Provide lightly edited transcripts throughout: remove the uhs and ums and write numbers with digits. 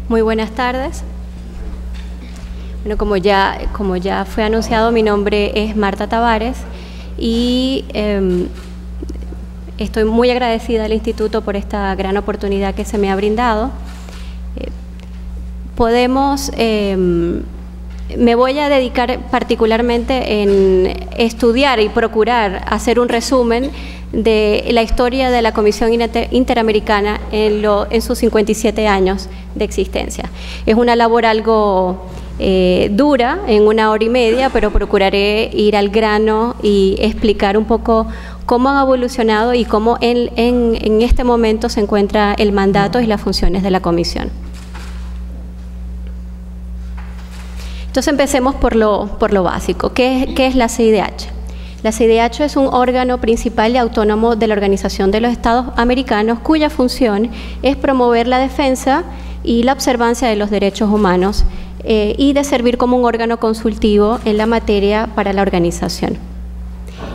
Muy buenas tardes. Bueno, como ya fue anunciado, mi nombre es Marta Tavares y estoy muy agradecida al Instituto por esta gran oportunidad que se me ha brindado. Me voy a dedicar particularmente en estudiar y procurar hacer un resumen de la historia de la Comisión Interamericana en sus 57 años de existencia. Es una labor algo dura, en 1 hora y media, pero procuraré ir al grano y explicar un poco cómo han evolucionado y cómo en este momento se encuentra el mandato y las funciones de la Comisión. Entonces empecemos por lo básico. ¿Qué es la CIDH? La CIDH es un órgano principal y autónomo de la Organización de los Estados Americanos, cuya función es promover la defensa y la observancia de los derechos humanos y de servir como un órgano consultivo en la materia para la organización.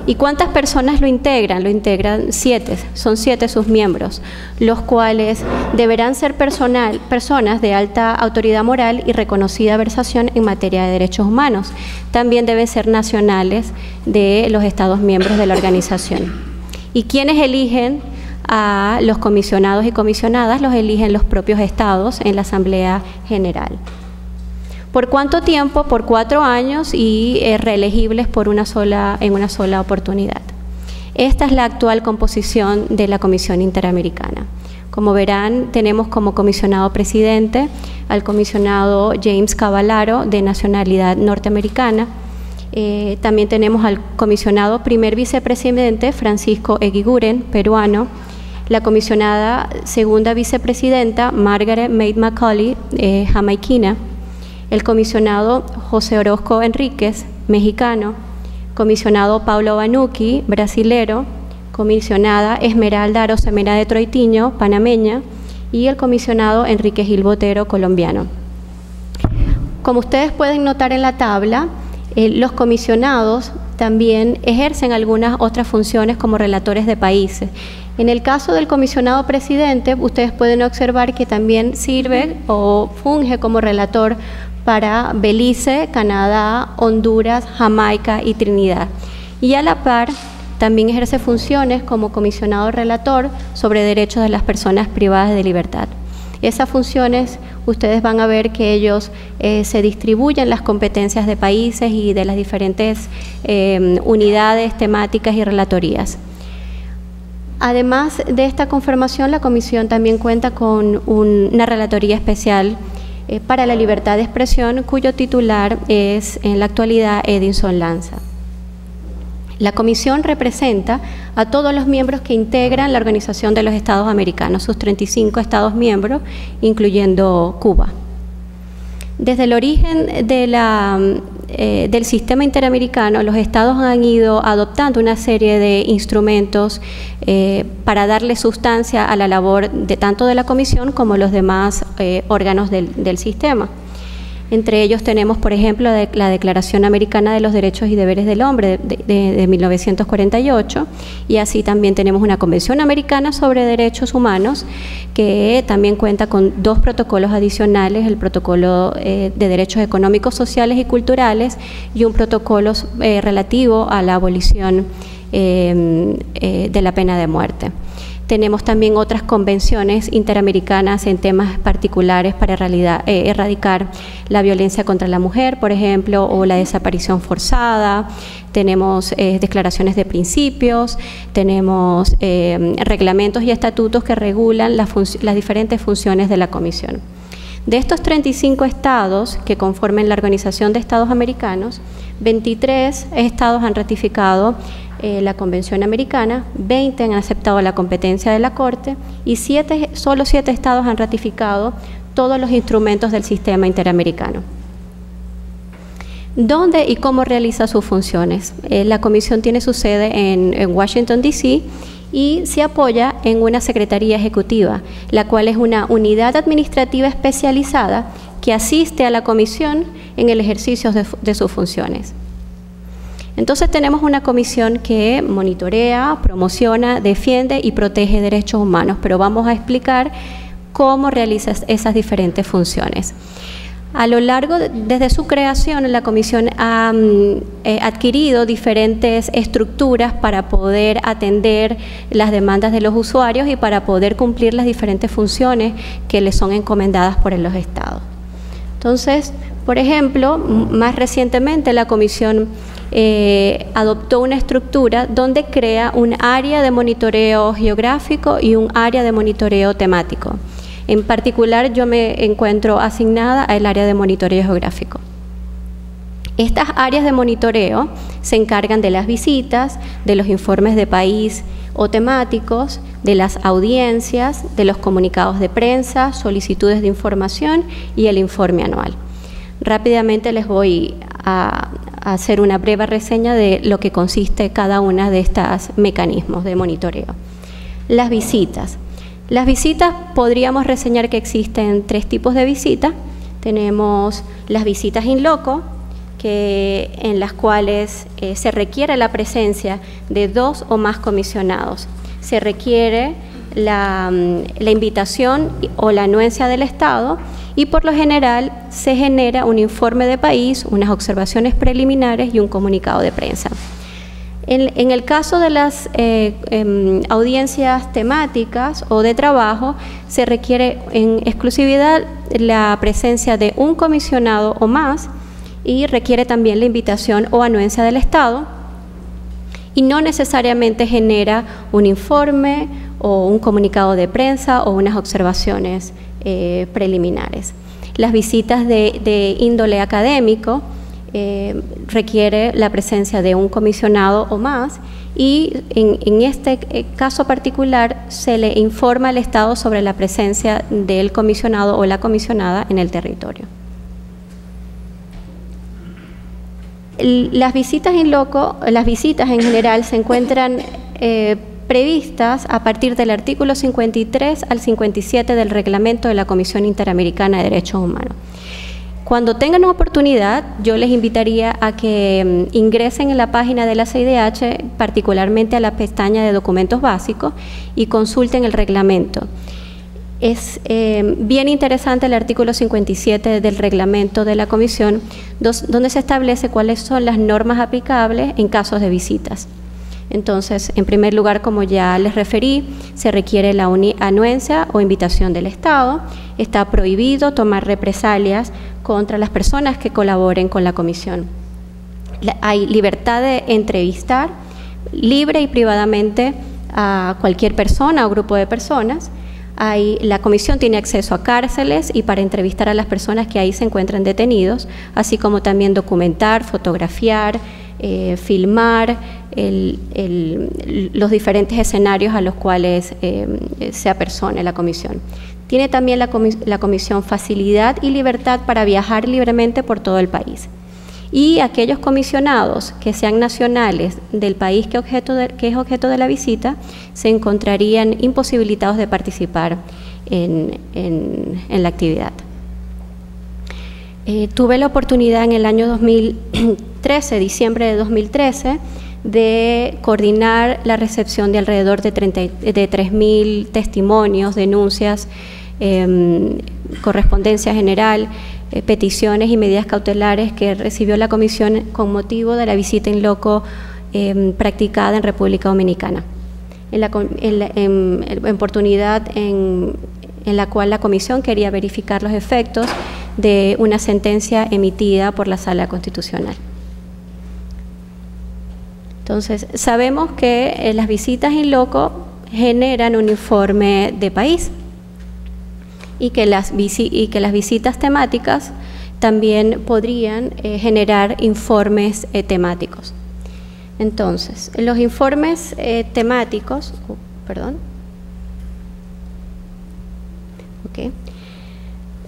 ¿Y cuántas personas lo integran? Lo integran 7, son 7 sus miembros, los cuales deberán ser personas de alta autoridad moral y reconocida versación en materia de derechos humanos. También deben ser nacionales de los Estados miembros de la organización. ¿Y quiénes eligen a los comisionados y comisionadas? Los eligen los propios estados en la Asamblea General. ¿Por cuánto tiempo? Por 4 años y reelegibles en una sola oportunidad. Esta es la actual composición de la Comisión Interamericana. Como verán, tenemos como comisionado presidente al comisionado James Cavallaro, de nacionalidad norteamericana. También tenemos al comisionado primer vicepresidente Francisco Eguiguren, peruano. La comisionada segunda vicepresidenta Margaret Meade Macaulay, jamaiquina. El comisionado José Orozco Enríquez, mexicano, comisionado Paulo Banucchi, brasilero, comisionada Esmeralda Arosemena de Troitiño, panameña, y el comisionado Enrique Gil Botero, colombiano. Como ustedes pueden notar en la tabla, los comisionados también ejercen algunas otras funciones como relatores de países. En el caso del comisionado presidente, ustedes pueden observar que también sirve o funge como relator para Belice, Canadá, Honduras, Jamaica y Trinidad. Y a la par, también ejerce funciones como comisionado relator sobre derechos de las personas privadas de libertad. Esas funciones, ustedes van a ver que ellos se distribuyen las competencias de países y de las diferentes unidades temáticas y relatorías. Además de esta conformación, la Comisión también cuenta con una relatoría especial para la libertad de expresión, cuyo titular es en la actualidad Edinson Lanza. La Comisión representa a todos los miembros que integran la Organización de los Estados Americanos, sus 35 Estados miembros, incluyendo Cuba. Desde el origen del sistema interamericano, los estados han ido adoptando una serie de instrumentos para darle sustancia a la labor tanto de la Comisión como los demás órganos del sistema. Entre ellos tenemos, por ejemplo, la Declaración Americana de los Derechos y Deberes del Hombre de 1948, y así también tenemos una Convención Americana sobre Derechos Humanos, que también cuenta con 2 protocolos adicionales, el Protocolo de Derechos Económicos, Sociales y Culturales, y un protocolo relativo a la abolición de la pena de muerte. Tenemos también otras convenciones interamericanas en temas particulares para erradicar la violencia contra la mujer, por ejemplo, o la desaparición forzada. Tenemos declaraciones de principios, tenemos reglamentos y estatutos que regulan las diferentes funciones de la Comisión. De estos 35 estados que conforman la Organización de Estados Americanos, 23 estados han ratificado la Convención Americana, 20 han aceptado la competencia de la Corte y solo 7 estados han ratificado todos los instrumentos del sistema interamericano. ¿Dónde y cómo realiza sus funciones? La Comisión tiene su sede en Washington, D.C., y se apoya en una Secretaría Ejecutiva, la cual es una unidad administrativa especializada que asiste a la Comisión en el ejercicio de sus funciones. Entonces tenemos una comisión que monitorea, promociona, defiende y protege derechos humanos, pero vamos a explicar cómo realiza esas diferentes funciones. A lo largo, desde su creación, la Comisión ha adquirido diferentes estructuras para poder atender las demandas de los usuarios y para poder cumplir las diferentes funciones que les son encomendadas por los Estados. Entonces, por ejemplo, más recientemente la Comisión adoptó una estructura donde crea un área de monitoreo geográfico y un área de monitoreo temático. En particular, yo me encuentro asignada al área de monitoreo geográfico. Estas áreas de monitoreo se encargan de las visitas, de los informes de país o temáticos, de las audiencias, de los comunicados de prensa, solicitudes de información y el informe anual. Rápidamente les voy a hacer una breve reseña de lo que consiste cada una de estos mecanismos de monitoreo. Las visitas. Las visitas podríamos reseñar que existen 3 tipos de visitas. Tenemos las visitas in loco, en las cuales se requiere la presencia de 2 o más comisionados. Se requiere la invitación o la anuencia del Estado y por lo general se genera un informe de país, unas observaciones preliminares y un comunicado de prensa. En el caso de las audiencias temáticas o de trabajo, se requiere en exclusividad la presencia de un comisionado o más y requiere también la invitación o anuencia del Estado y no necesariamente genera un informe o un comunicado de prensa o unas observaciones preliminares. Las visitas de índole académico requiere la presencia de un comisionado o más y en este caso particular se le informa al Estado sobre la presencia del comisionado o la comisionada en el territorio. Las visitas in loco, las visitas en general se encuentran previstas a partir del artículo 53 al 57 del reglamento de la Comisión Interamericana de Derechos Humanos. Cuando tengan oportunidad, yo les invitaría a que ingresen en la página de la CIDH, particularmente a la pestaña de documentos básicos, y consulten el reglamento. Es bien interesante el artículo 57 del reglamento de la Comisión, donde se establece cuáles son las normas aplicables en casos de visitas. Entonces, en primer lugar, como ya les referí, se requiere la anuencia o invitación del Estado. Está prohibido tomar represalias contra las personas que colaboren con la comisión. Hay libertad de entrevistar libre y privadamente a cualquier persona o grupo de personas. La comisión tiene acceso a cárceles y para entrevistar a las personas que ahí se encuentran detenidos, así como también documentar, fotografiar, filmar los diferentes escenarios a los cuales se apersone la comisión. Tiene también la comisión facilidad y libertad para viajar libremente por todo el país. Y aquellos comisionados que sean nacionales del país que es objeto de la visita se encontrarían imposibilitados de participar en la actividad. Tuve la oportunidad en el año 2013, diciembre de 2013, de coordinar la recepción de alrededor de 3.000 testimonios, denuncias, correspondencia general, peticiones y medidas cautelares que recibió la Comisión con motivo de la visita in loco practicada en República Dominicana. En oportunidad en la cual la Comisión quería verificar los efectos de una sentencia emitida por la Sala Constitucional. Entonces, sabemos que las visitas in loco generan un informe de país y que las visitas temáticas también podrían generar informes temáticos. Entonces, los informes temáticos,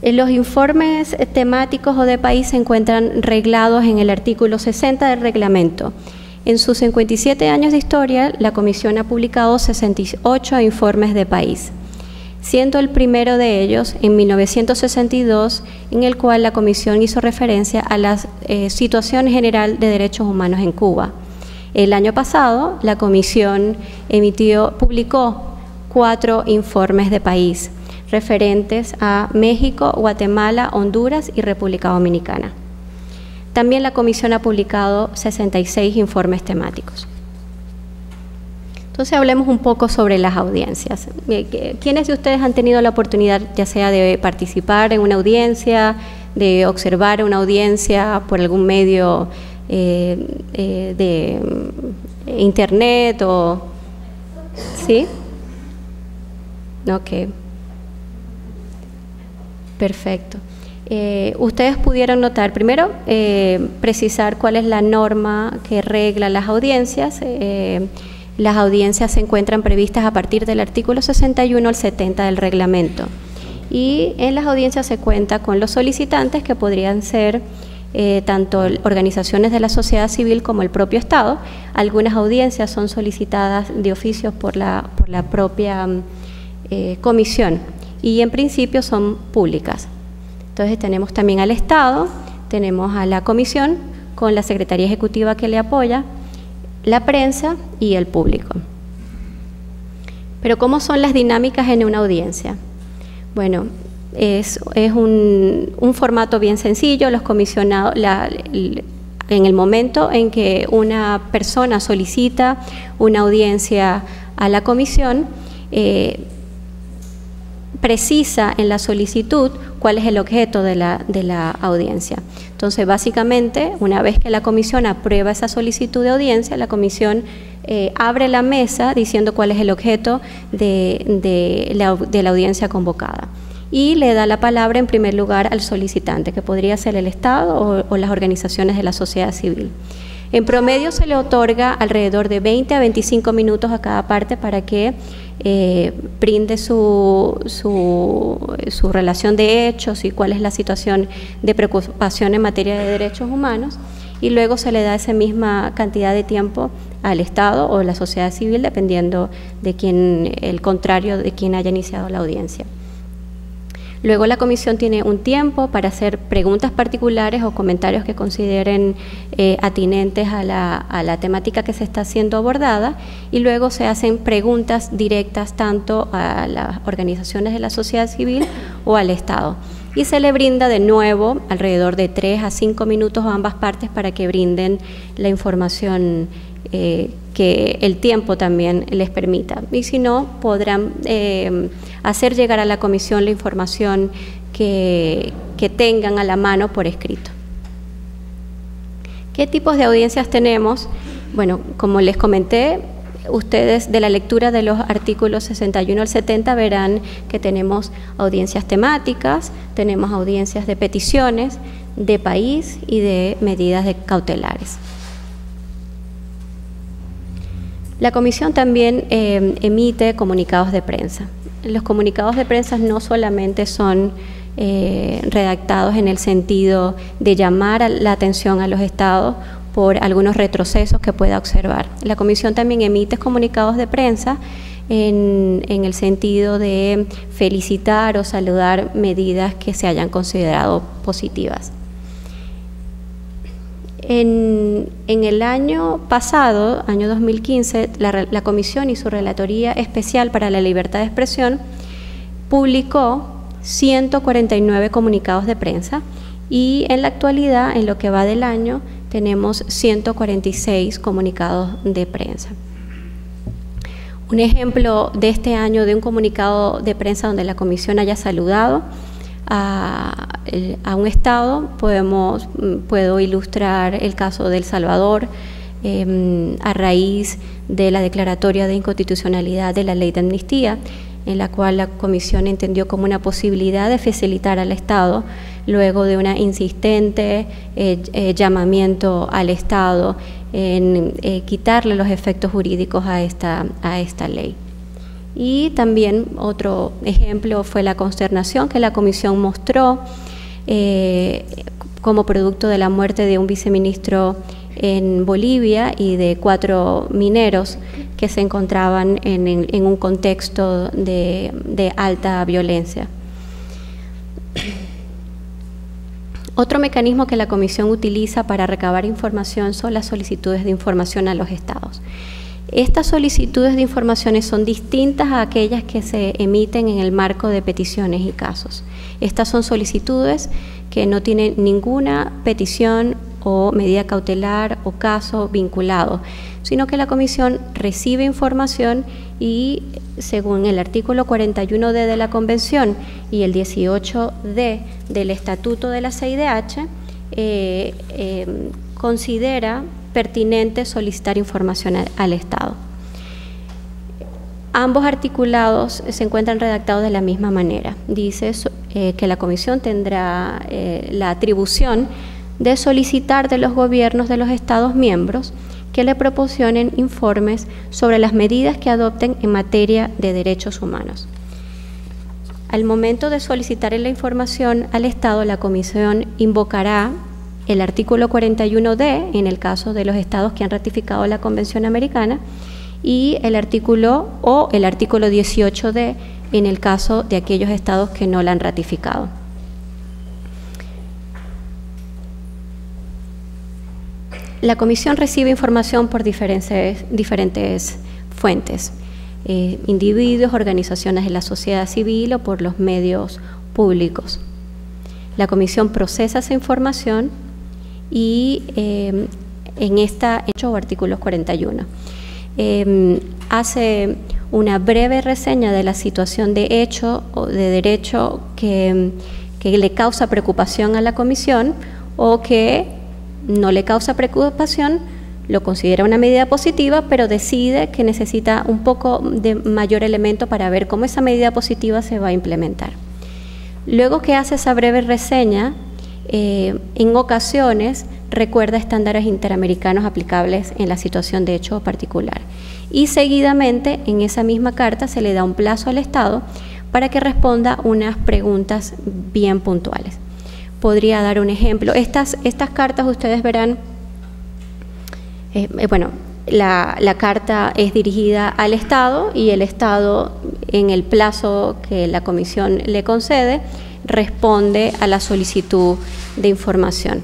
los informes temáticos o de país se encuentran reglados en el artículo 60 del reglamento. En sus 57 años de historia, la Comisión ha publicado 68 informes de país, siendo el primero de ellos en 1962, en el cual la Comisión hizo referencia a la situación general de derechos humanos en Cuba. El año pasado, la Comisión publicó 4 informes de país, referentes a México, Guatemala, Honduras y República Dominicana. También la comisión ha publicado 66 informes temáticos. Entonces hablemos un poco sobre las audiencias. ¿Quiénes de ustedes han tenido la oportunidad ya sea de participar en una audiencia, de observar una audiencia por algún medio de internet o sí? Ok. Perfecto. Ustedes pudieron notar, primero, precisar cuál es la norma que regla las audiencias. Las audiencias se encuentran previstas a partir del artículo 61 al 70 del reglamento. Y en las audiencias se cuenta con los solicitantes, que podrían ser tanto organizaciones de la sociedad civil como el propio Estado. Algunas audiencias son solicitadas de oficio por la propia comisión y en principio son públicas. Entonces tenemos también al Estado, tenemos a la comisión con la Secretaría Ejecutiva que le apoya, la prensa y el público. Pero ¿cómo son las dinámicas en una audiencia? Bueno, es un formato bien sencillo. Los comisionados, en el momento en que una persona solicita una audiencia a la comisión, precisa en la solicitud cuál es el objeto de la audiencia. Entonces, básicamente, una vez que la comisión aprueba esa solicitud de audiencia, la comisión abre la mesa diciendo cuál es el objeto de la audiencia convocada y le da la palabra en primer lugar al solicitante, que podría ser el Estado o las organizaciones de la sociedad civil. En promedio se le otorga alrededor de 20 a 25 minutos a cada parte para que brinde su relación de hechos y cuál es la situación de preocupación en materia de derechos humanos, y luego se le da esa misma cantidad de tiempo al Estado o la sociedad civil, dependiendo de el contrario de quien haya iniciado la audiencia. Luego la comisión tiene un tiempo para hacer preguntas particulares o comentarios que consideren atinentes a la temática que se está siendo abordada, y luego se hacen preguntas directas tanto a las organizaciones de la sociedad civil o al Estado. Y se le brinda de nuevo alrededor de 3 a 5 minutos a ambas partes para que brinden la información que el tiempo también les permita. Y si no, podrán hacer llegar a la comisión la información que tengan a la mano por escrito. ¿Qué tipos de audiencias tenemos? Bueno, como les comenté, ustedes de la lectura de los artículos 61 al 70 verán que tenemos audiencias temáticas, tenemos audiencias de peticiones, de país y de medidas cautelares. La comisión también emite comunicados de prensa. Los comunicados de prensa no solamente son redactados en el sentido de llamar la atención a los estados por algunos retrocesos que pueda observar. La comisión también emite comunicados de prensa en el sentido de felicitar o saludar medidas que se hayan considerado positivas. En el año pasado, año 2015, la Comisión y su Relatoría Especial para la Libertad de Expresión publicó 149 comunicados de prensa, y en la actualidad, en lo que va del año, tenemos 146 comunicados de prensa. Un ejemplo de este año de un comunicado de prensa donde la Comisión haya saludado a un Estado, puedo ilustrar el caso de El Salvador, a raíz de la declaratoria de inconstitucionalidad de la ley de amnistía, en la cual la Comisión entendió como una posibilidad de facilitar al Estado, luego de una insistente llamamiento al Estado en quitarle los efectos jurídicos a esta ley. Y también otro ejemplo fue la consternación que la Comisión mostró como producto de la muerte de un viceministro en Bolivia y de 4 mineros que se encontraban en un contexto de alta violencia. Otro mecanismo que la Comisión utiliza para recabar información son las solicitudes de información a los estados. Estas solicitudes de informaciones son distintas a aquellas que se emiten en el marco de peticiones y casos. Estas son solicitudes que no tienen ninguna petición o medida cautelar o caso vinculado, sino que la Comisión recibe información y, según el artículo 41D de la Convención y el 18D del Estatuto de la CIDH, considera pertinente solicitar información al Estado. Ambos articulados se encuentran redactados de la misma manera. Dice que la Comisión tendrá la atribución de solicitar de los gobiernos de los Estados miembros que le proporcionen informes sobre las medidas que adopten en materia de derechos humanos. Al momento de solicitar la información al Estado, la Comisión invocará el artículo 41D en el caso de los estados que han ratificado la Convención Americana y el artículo 18D en el caso de aquellos estados que no la han ratificado. La Comisión recibe información por diferentes fuentes, individuos, organizaciones de la sociedad civil o por los medios públicos. La Comisión procesa esa información y en esta hecho artículos 41. Hace una breve reseña de la situación de hecho o de derecho que le causa preocupación a la Comisión o que no le causa preocupación, lo considera una medida positiva, pero decide que necesita un poco de mayor elemento para ver cómo esa medida positiva se va a implementar. Luego que hace esa breve reseña, en ocasiones recuerda estándares interamericanos aplicables en la situación de hecho particular. Y seguidamente, en esa misma carta, se le da un plazo al Estado para que responda unas preguntas bien puntuales. Podría dar un ejemplo. Estas cartas ustedes verán, la carta es dirigida al Estado y el Estado, en el plazo que la Comisión le concede, responde a la solicitud de información.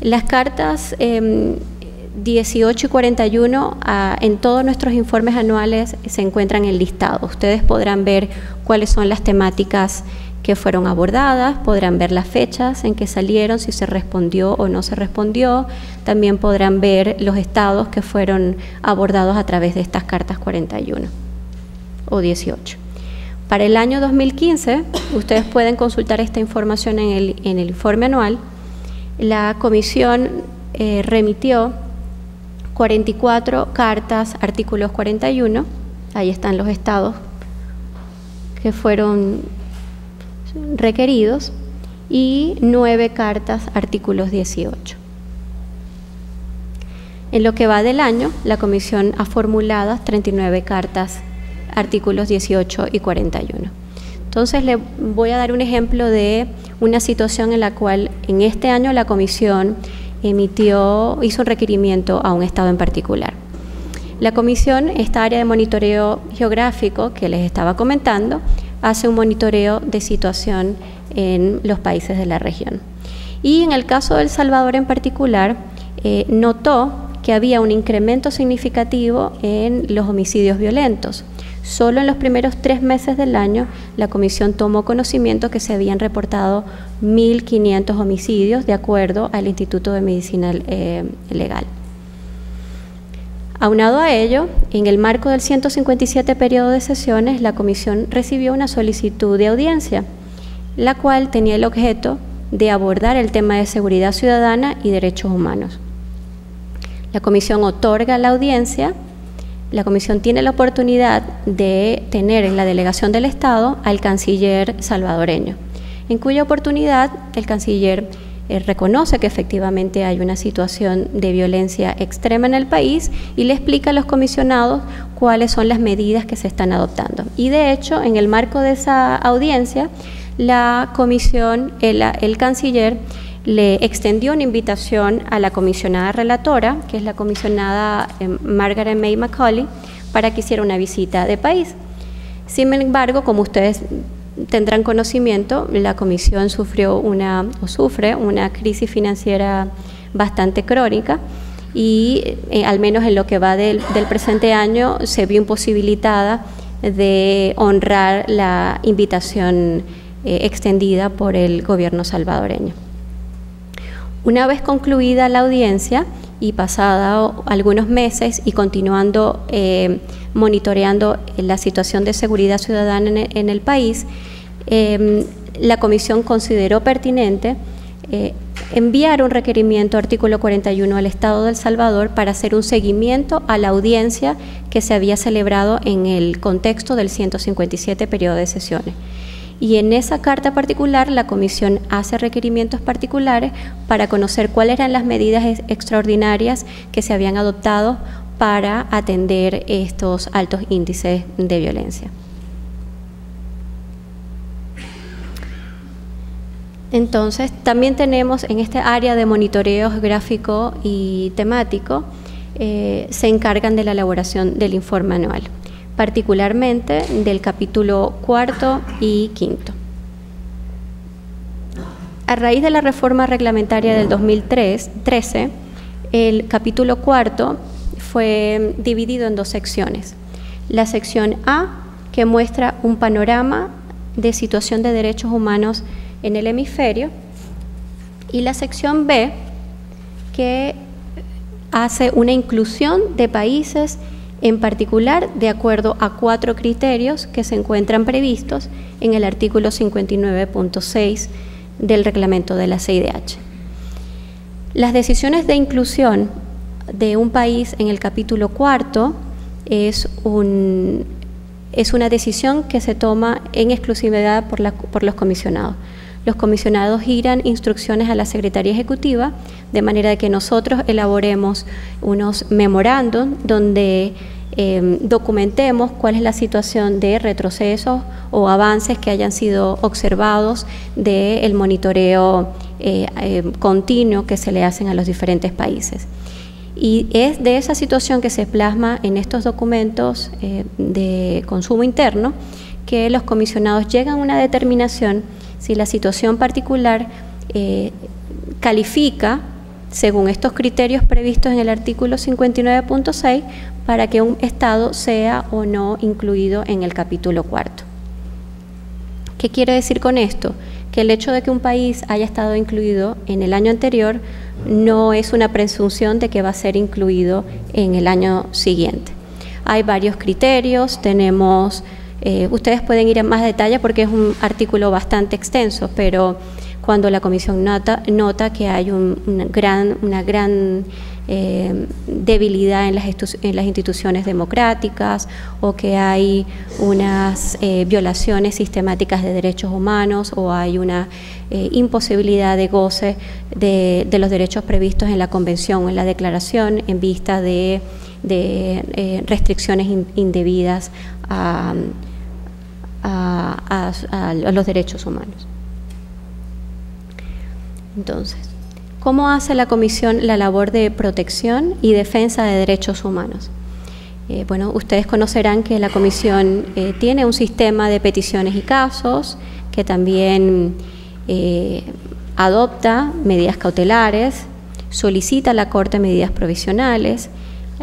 Las cartas 18 y 41 en todos nuestros informes anuales se encuentran enlistados. Ustedes podrán ver cuáles son las temáticas que fueron abordadas, podrán ver las fechas en que salieron, si se respondió o no se respondió. También podrán ver los estados que fueron abordados a través de estas cartas 41 o 18. Para el año 2015, ustedes pueden consultar esta información en el informe anual. La Comisión remitió 44 cartas, artículos 41, ahí están los estados que fueron requeridos, y 9 cartas, artículos 18. En lo que va del año, la Comisión ha formulado 39 cartas, artículos 18 y 41. Entonces, le voy a dar un ejemplo de una situación en la cual en este año la Comisión hizo un requerimiento a un estado en particular. La Comisión, esta área de monitoreo geográfico que les estaba comentando, hace un monitoreo de situación en los países de la región. Y en el caso de El Salvador en particular, notó que había un incremento significativo en los homicidios violentos. Solo en los primeros 3 meses del año, la Comisión tomó conocimiento que se habían reportado 1.500 homicidios, de acuerdo al Instituto de Medicina Legal. Aunado a ello, en el marco del 157 periodo de sesiones, la Comisión recibió una solicitud de audiencia, la cual tenía el objeto de abordar el tema de seguridad ciudadana y derechos humanos. La Comisión otorga la audiencia. La Comisión tiene la oportunidad de tener en la delegación del Estado al canciller salvadoreño, en cuya oportunidad el canciller reconoce que efectivamente hay una situación de violencia extrema en el país y le explica a los comisionados cuáles son las medidas que se están adoptando. Y de hecho, en el marco de esa audiencia, la Comisión, el canciller, le extendió una invitación a la comisionada relatora, que es la comisionada Margaret May Macaulay, para que hiciera una visita de país. Sin embargo, como ustedes tendrán conocimiento, la Comisión sufre una crisis financiera bastante crónica y al menos en lo que va del presente año se vio imposibilitada de honrar la invitación extendida por el gobierno salvadoreño. Una vez concluida la audiencia y pasado algunos meses y continuando monitoreando la situación de seguridad ciudadana en el país, la comisión consideró pertinente enviar un requerimiento artículo 41 al Estado de El Salvador para hacer un seguimiento a la audiencia que se había celebrado en el contexto del 157 periodo de sesiones. Y en esa carta particular la comisión hace requerimientos particulares para conocer cuáles eran las medidas extraordinarias que se habían adoptado para atender estos altos índices de violencia. Entonces, también tenemos en este área de monitoreo gráfico y temático, se encargan de la elaboración del informe anual, particularmente del capítulo 4 y 5. A raíz de la reforma reglamentaria del 2013, el capítulo 4 fue dividido en dos secciones. La sección A, que muestra un panorama de situación de derechos humanos en el hemisferio, y la sección B, que hace una inclusión de países, en particular de acuerdo a 4 criterios que se encuentran previstos en el artículo 59.6 del reglamento de la CIDH. Las decisiones de inclusión de un país en el capítulo 4 es una decisión que se toma en exclusividad por los comisionados. Los comisionados giran instrucciones a la Secretaría Ejecutiva, de manera que nosotros elaboremos unos memorándum donde documentemos cuál es la situación de retrocesos o avances que hayan sido observados del monitoreo continuo que se le hacen a los diferentes países. Y es de esa situación que se plasma en estos documentos de consumo interno que los comisionados llegan a una determinación si la situación particular califica, según estos criterios previstos en el artículo 59.6, para que un Estado sea o no incluido en el capítulo 4. ¿Qué quiere decir con esto? Que el hecho de que un país haya estado incluido en el año anterior no es una presunción de que va a ser incluido en el año siguiente. Hay varios criterios, tenemos... ustedes pueden ir en más detalle porque es un artículo bastante extenso, pero cuando la comisión nota que hay una gran debilidad en las instituciones democráticas, o que hay unas violaciones sistemáticas de derechos humanos, o hay una imposibilidad de goce de los derechos previstos en la Convención o en la Declaración en vista de restricciones indebidas a los derechos humanos. Entonces, ¿cómo hace la Comisión la labor de protección y defensa de derechos humanos? Bueno, ustedes conocerán que la Comisión tiene un sistema de peticiones y casos, que también adopta medidas cautelares, solicita a la Corte medidas provisionales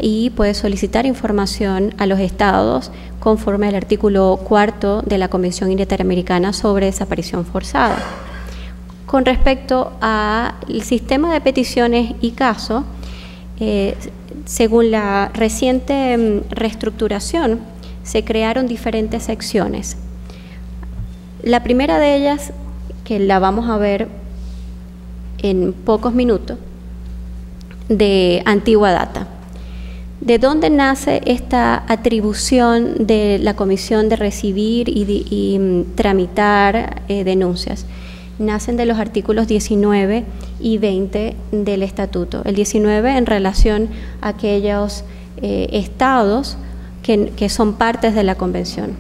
y puede solicitar información a los estados conforme al artículo 4 de la Convención Interamericana sobre Desaparición Forzada. Con respecto al sistema de peticiones y casos, según la reciente reestructuración, se crearon diferentes secciones. La primera de ellas, que la vamos a ver en pocos minutos, de antigua data. ¿De dónde nace esta atribución de la Comisión de recibir y tramitar denuncias? Nacen de los artículos 19 y 20 del Estatuto. El 19 en relación a aquellos estados que son partes de la Convención,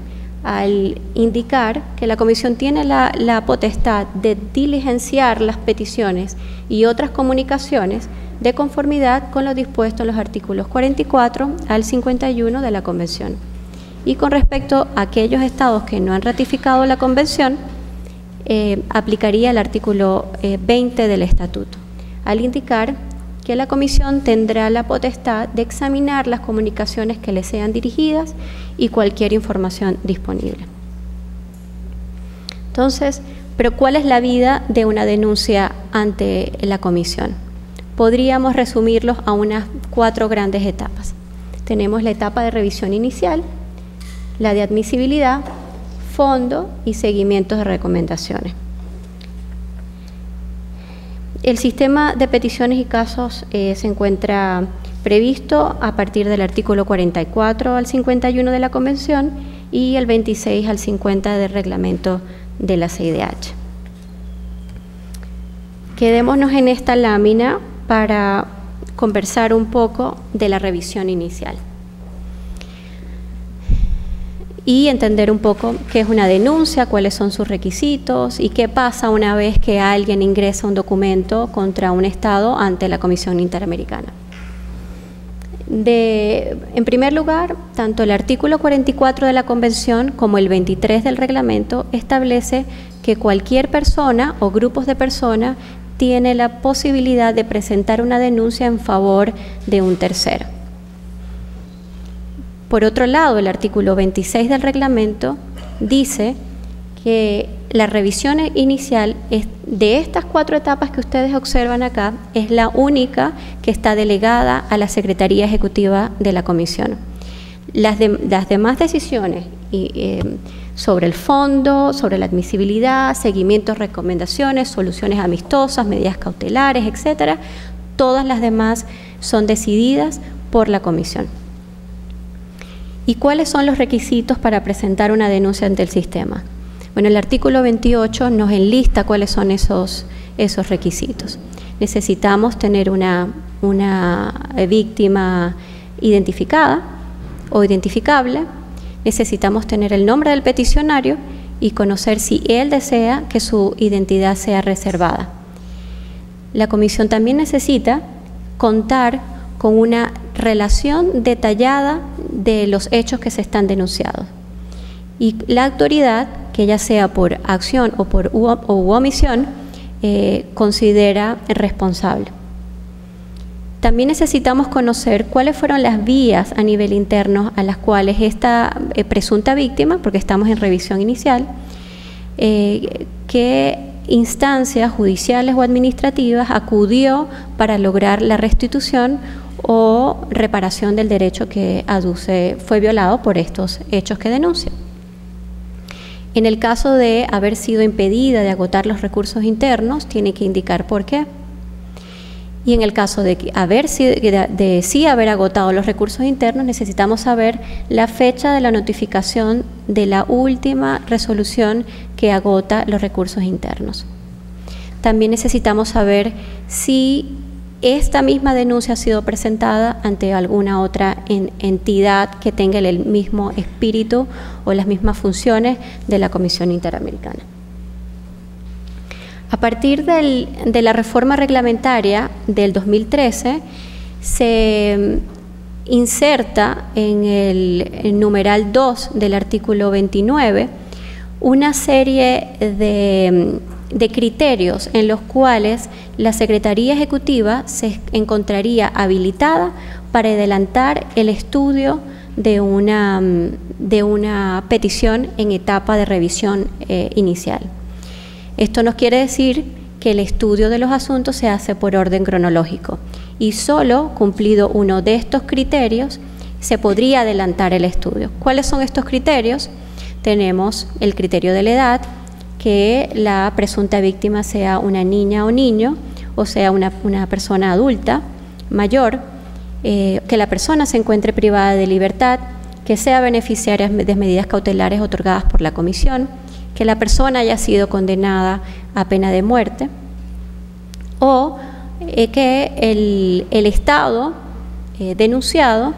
al indicar que la Comisión tiene la potestad de diligenciar las peticiones y otras comunicaciones de conformidad con lo dispuesto en los artículos 44 al 51 de la Convención. Y con respecto a aquellos estados que no han ratificado la Convención, aplicaría el artículo 20 del Estatuto, al indicar que la comisión tendrá la potestad de examinar las comunicaciones que le sean dirigidas y cualquier información disponible. Entonces, pero ¿cuál es la vida de una denuncia ante la comisión? Podríamos resumirlos a unas 4 grandes etapas. Tenemos la etapa de revisión inicial, la de admisibilidad, fondo y seguimientos de recomendaciones. El sistema de peticiones y casos se encuentra previsto a partir del artículo 44 al 51 de la Convención y el 26 al 50 del reglamento de la CIDH. Quedémonos en esta lámina para conversar un poco de la revisión inicial y entender un poco qué es una denuncia, cuáles son sus requisitos y qué pasa una vez que alguien ingresa un documento contra un Estado ante la Comisión Interamericana. En primer lugar, tanto el artículo 44 de la Convención como el 23 del reglamento establece que cualquier persona o grupos de personas tiene la posibilidad de presentar una denuncia en favor de un tercero. Por otro lado, el artículo 26 del reglamento dice que la revisión inicial de estas 4 etapas que ustedes observan acá es la única que está delegada a la Secretaría Ejecutiva de la Comisión. Las demás decisiones sobre el fondo, sobre la admisibilidad, seguimientos, recomendaciones, soluciones amistosas, medidas cautelares, etcétera, todas las demás son decididas por la Comisión. ¿Y cuáles son los requisitos para presentar una denuncia ante el sistema? Bueno, el artículo 28 nos enlista cuáles son esos requisitos. Necesitamos tener una víctima identificada o identificable, necesitamos tener el nombre del peticionario y conocer si él desea que su identidad sea reservada. La comisión también necesita contar con una relación detallada de los hechos que se están denunciados. Y la autoridad, que ya sea por acción o por omisión, considera responsable. También necesitamos conocer cuáles fueron las vías a nivel interno a las cuales esta presunta víctima, porque estamos en revisión inicial, qué instancias judiciales o administrativas acudió para lograr la restitución o reparación del derecho que aduce fue violado por estos hechos que denuncia. En el caso de haber sido impedida de agotar los recursos internos, tiene que indicar por qué. Y en el caso de sí haber agotado los recursos internos, necesitamos saber la fecha de la notificación de la última resolución que agota los recursos internos. También necesitamos saber si esta misma denuncia ha sido presentada ante alguna otra entidad que tenga el mismo espíritu o las mismas funciones de la Comisión Interamericana. A partir de la reforma reglamentaria del 2013, se inserta en el numeral 2 del artículo 29 una serie de criterios en los cuales la Secretaría Ejecutiva se encontraría habilitada para adelantar el estudio de una petición en etapa de revisión inicial. Esto nos quiere decir que el estudio de los asuntos se hace por orden cronológico y solo cumplido uno de estos criterios se podría adelantar el estudio. ¿Cuáles son estos criterios? Tenemos el criterio de la edad, que la presunta víctima sea una niña o niño, o sea una persona adulta, mayor, que la persona se encuentre privada de libertad, que sea beneficiaria de medidas cautelares otorgadas por la Comisión, que la persona haya sido condenada a pena de muerte, o que el Estado denunciado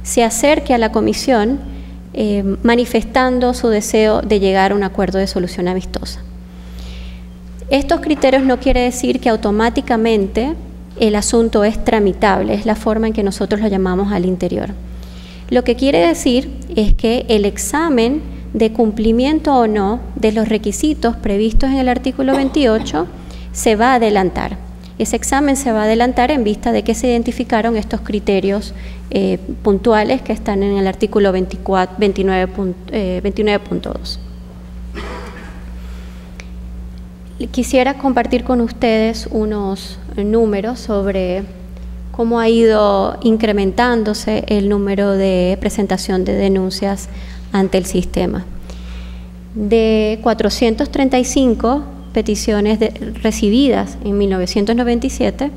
se acerque a la Comisión manifestando su deseo de llegar a un acuerdo de solución amistosa. Estos criterios no quiere decir que automáticamente el asunto es tramitable, es la forma en que nosotros lo llamamos al interior. Lo que quiere decir es que el examen de cumplimiento o no de los requisitos previstos en el artículo 28 se va a adelantar Ese examen se va a adelantar en vista de que se identificaron estos criterios puntuales que están en el artículo 29.2. Quisiera compartir con ustedes unos números sobre cómo ha ido incrementándose el número de presentación de denuncias ante el sistema. De 435 peticiones recibidas en 1997,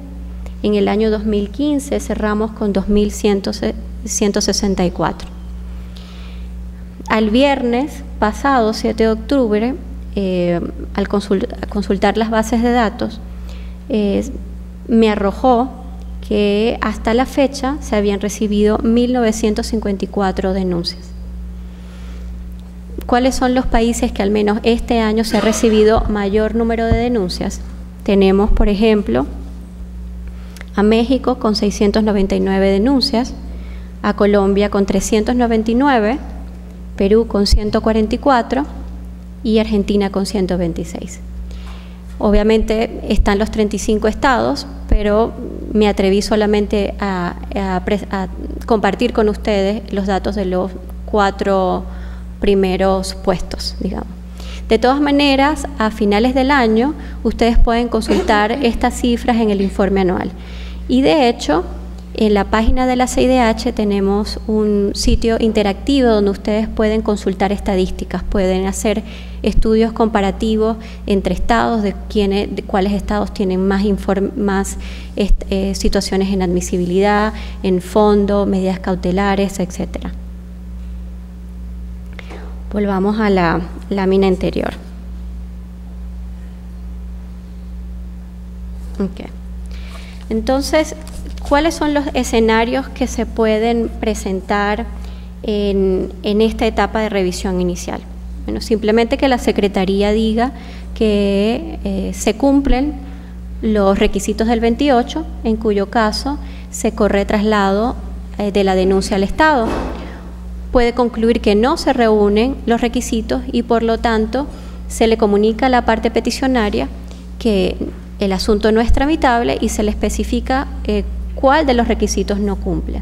en el año 2015 cerramos con 2.164. Al viernes pasado, 7 de octubre, al consultar las bases de datos, me arrojó que hasta la fecha se habían recibido 1.954 denuncias. ¿Cuáles son los países que al menos este año se ha recibido mayor número de denuncias? Tenemos, por ejemplo, a México con 699 denuncias, a Colombia con 399, Perú con 144 y Argentina con 126. Obviamente están los 35 estados, pero me atreví solamente a compartir con ustedes los datos de los 4 primeros puestos, digamos. De todas maneras, a finales del año, ustedes pueden consultar estas cifras en el informe anual. Y de hecho, en la página de la CIDH tenemos un sitio interactivo donde ustedes pueden consultar estadísticas, pueden hacer estudios comparativos entre estados, de cuáles estados tienen más situaciones en admisibilidad, en fondo, medidas cautelares, etcétera. Volvamos a la lámina anterior. Okay. Entonces, ¿cuáles son los escenarios que se pueden presentar en esta etapa de revisión inicial? Bueno, simplemente que la Secretaría diga que se cumplen los requisitos del 28, en cuyo caso se corre traslado de la denuncia al Estado. Puede concluir que no se reúnen los requisitos y por lo tanto se le comunica a la parte peticionaria que el asunto no es tramitable y se le especifica cuál de los requisitos no cumple.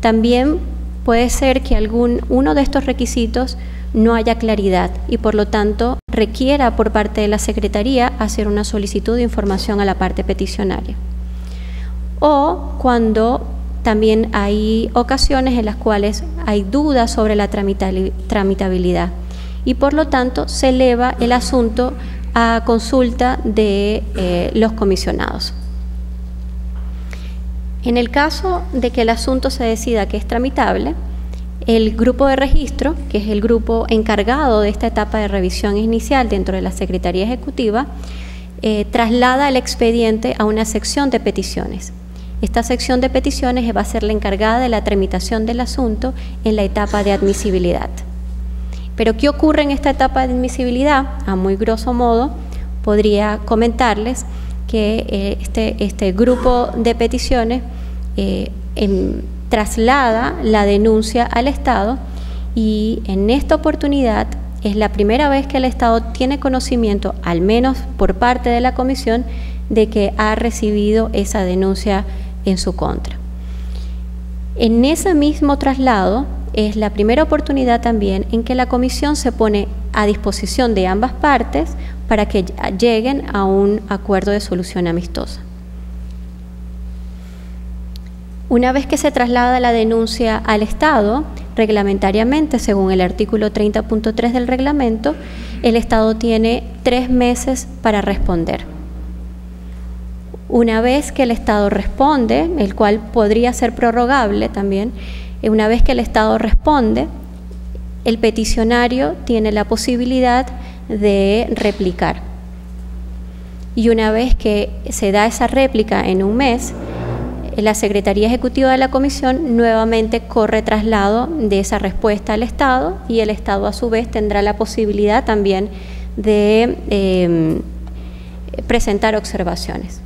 También puede ser que uno de estos requisitos no haya claridad y por lo tanto requiera por parte de la Secretaría hacer una solicitud de información a la parte peticionaria. O cuando también hay ocasiones en las cuales hay dudas sobre la tramitabilidad y por lo tanto se eleva el asunto a consulta de los comisionados. En el caso de que el asunto se decida que es tramitable, el grupo de registro, que es el grupo encargado de esta etapa de revisión inicial dentro de la Secretaría Ejecutiva, traslada el expediente a una sección de peticiones. Esta sección de peticiones va a ser la encargada de la tramitación del asunto en la etapa de admisibilidad. Pero ¿qué ocurre en esta etapa de admisibilidad? A muy grosso modo, podría comentarles que este grupo de peticiones traslada la denuncia al Estado y en esta oportunidad es la primera vez que el Estado tiene conocimiento, al menos por parte de la Comisión, de que ha recibido esa denuncia en su contra. En ese mismo traslado es la primera oportunidad también en que la Comisión se pone a disposición de ambas partes para que lleguen a un acuerdo de solución amistosa. Una vez que se traslada la denuncia al Estado, reglamentariamente, según el artículo 30.3 del reglamento, el Estado tiene 3 meses para responder. Una vez que el Estado responde, el cual podría ser prorrogable también, una vez que el Estado responde, el peticionario tiene la posibilidad de replicar. Y una vez que se da esa réplica en un mes, la Secretaría Ejecutiva de la Comisión nuevamente corre traslado de esa respuesta al Estado y el Estado a su vez tendrá la posibilidad también de presentar observaciones.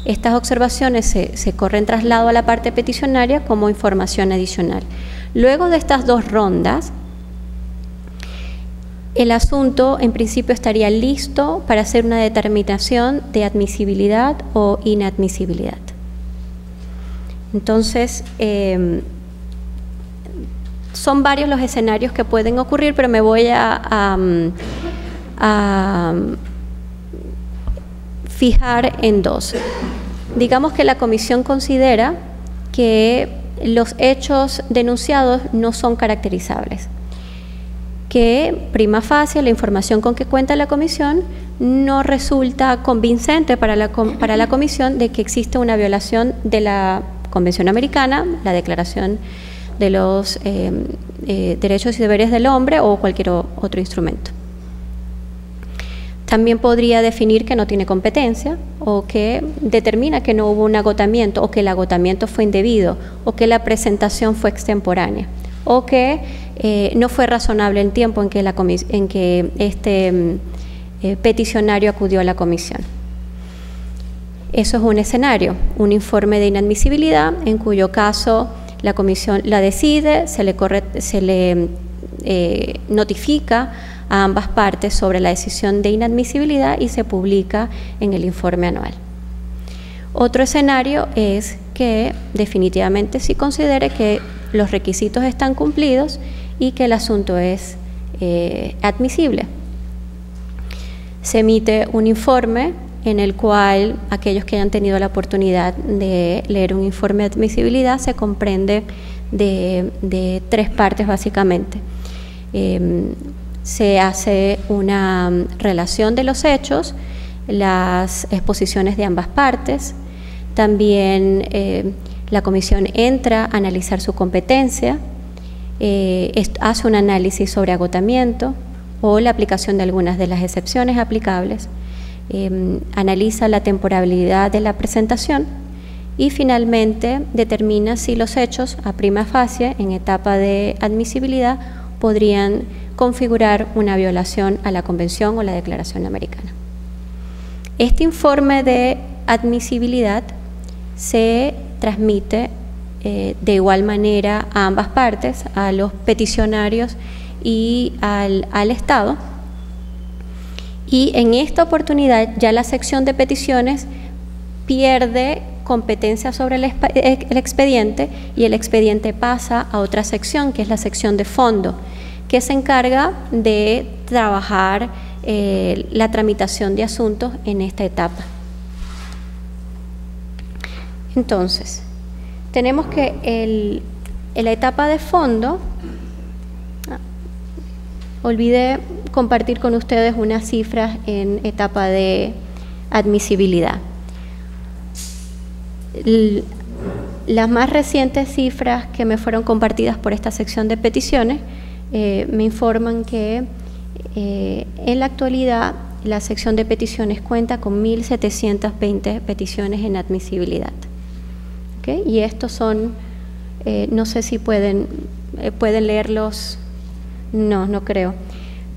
Estas observaciones se corren traslado a la parte peticionaria como información adicional. Luego de estas 2 rondas, el asunto en principio estaría listo para hacer una determinación de admisibilidad o inadmisibilidad. Entonces, son varios los escenarios que pueden ocurrir, pero me voy a fijar en dos. Digamos que la comisión considera que los hechos denunciados no son caracterizables, que prima facie la información con que cuenta la comisión no resulta convincente para la comisión de que existe una violación de la Convención Americana, la Declaración de los Derechos y Deberes del Hombre o cualquier otro instrumento. También podría definir que no tiene competencia o que determina que no hubo un agotamiento o que el agotamiento fue indebido o que la presentación fue extemporánea o que no fue razonable el tiempo en que este peticionario acudió a la comisión. Eso es un escenario, un informe de inadmisibilidad en cuyo caso la comisión la decide, se le notifica a ambas partes sobre la decisión de inadmisibilidad y se publica en el informe anual. Otro escenario es que definitivamente sí considere que los requisitos están cumplidos y que el asunto es admisible. Se emite un informe en el cual aquellos que hayan tenido la oportunidad de leer un informe de admisibilidad se comprende de tres partes básicamente. Se hace una relación de los hechos, las exposiciones de ambas partes, también la comisión entra a analizar su competencia, hace un análisis sobre agotamiento o la aplicación de algunas de las excepciones aplicables, analiza la temporalidad de la presentación y finalmente determina si los hechos a prima facie en etapa de admisibilidad podrían configurar una violación a la Convención o la Declaración Americana. Este informe de admisibilidad se transmite de igual manera a ambas partes, a los peticionarios y al Estado. Y en esta oportunidad ya la sección de peticiones pierde competencia sobre el expediente y el expediente pasa a otra sección, que es la sección de fondo, que se encarga de trabajar la tramitación de asuntos en esta etapa. Entonces, tenemos que en la etapa de fondo, olvidé compartir con ustedes unas cifras en etapa de admisibilidad. Las más recientes cifras que me fueron compartidas por esta sección de peticiones me informan que en la actualidad la sección de peticiones cuenta con 1.720 peticiones en admisibilidad. ¿Okay? Y estos son, no sé si pueden leerlos, no creo.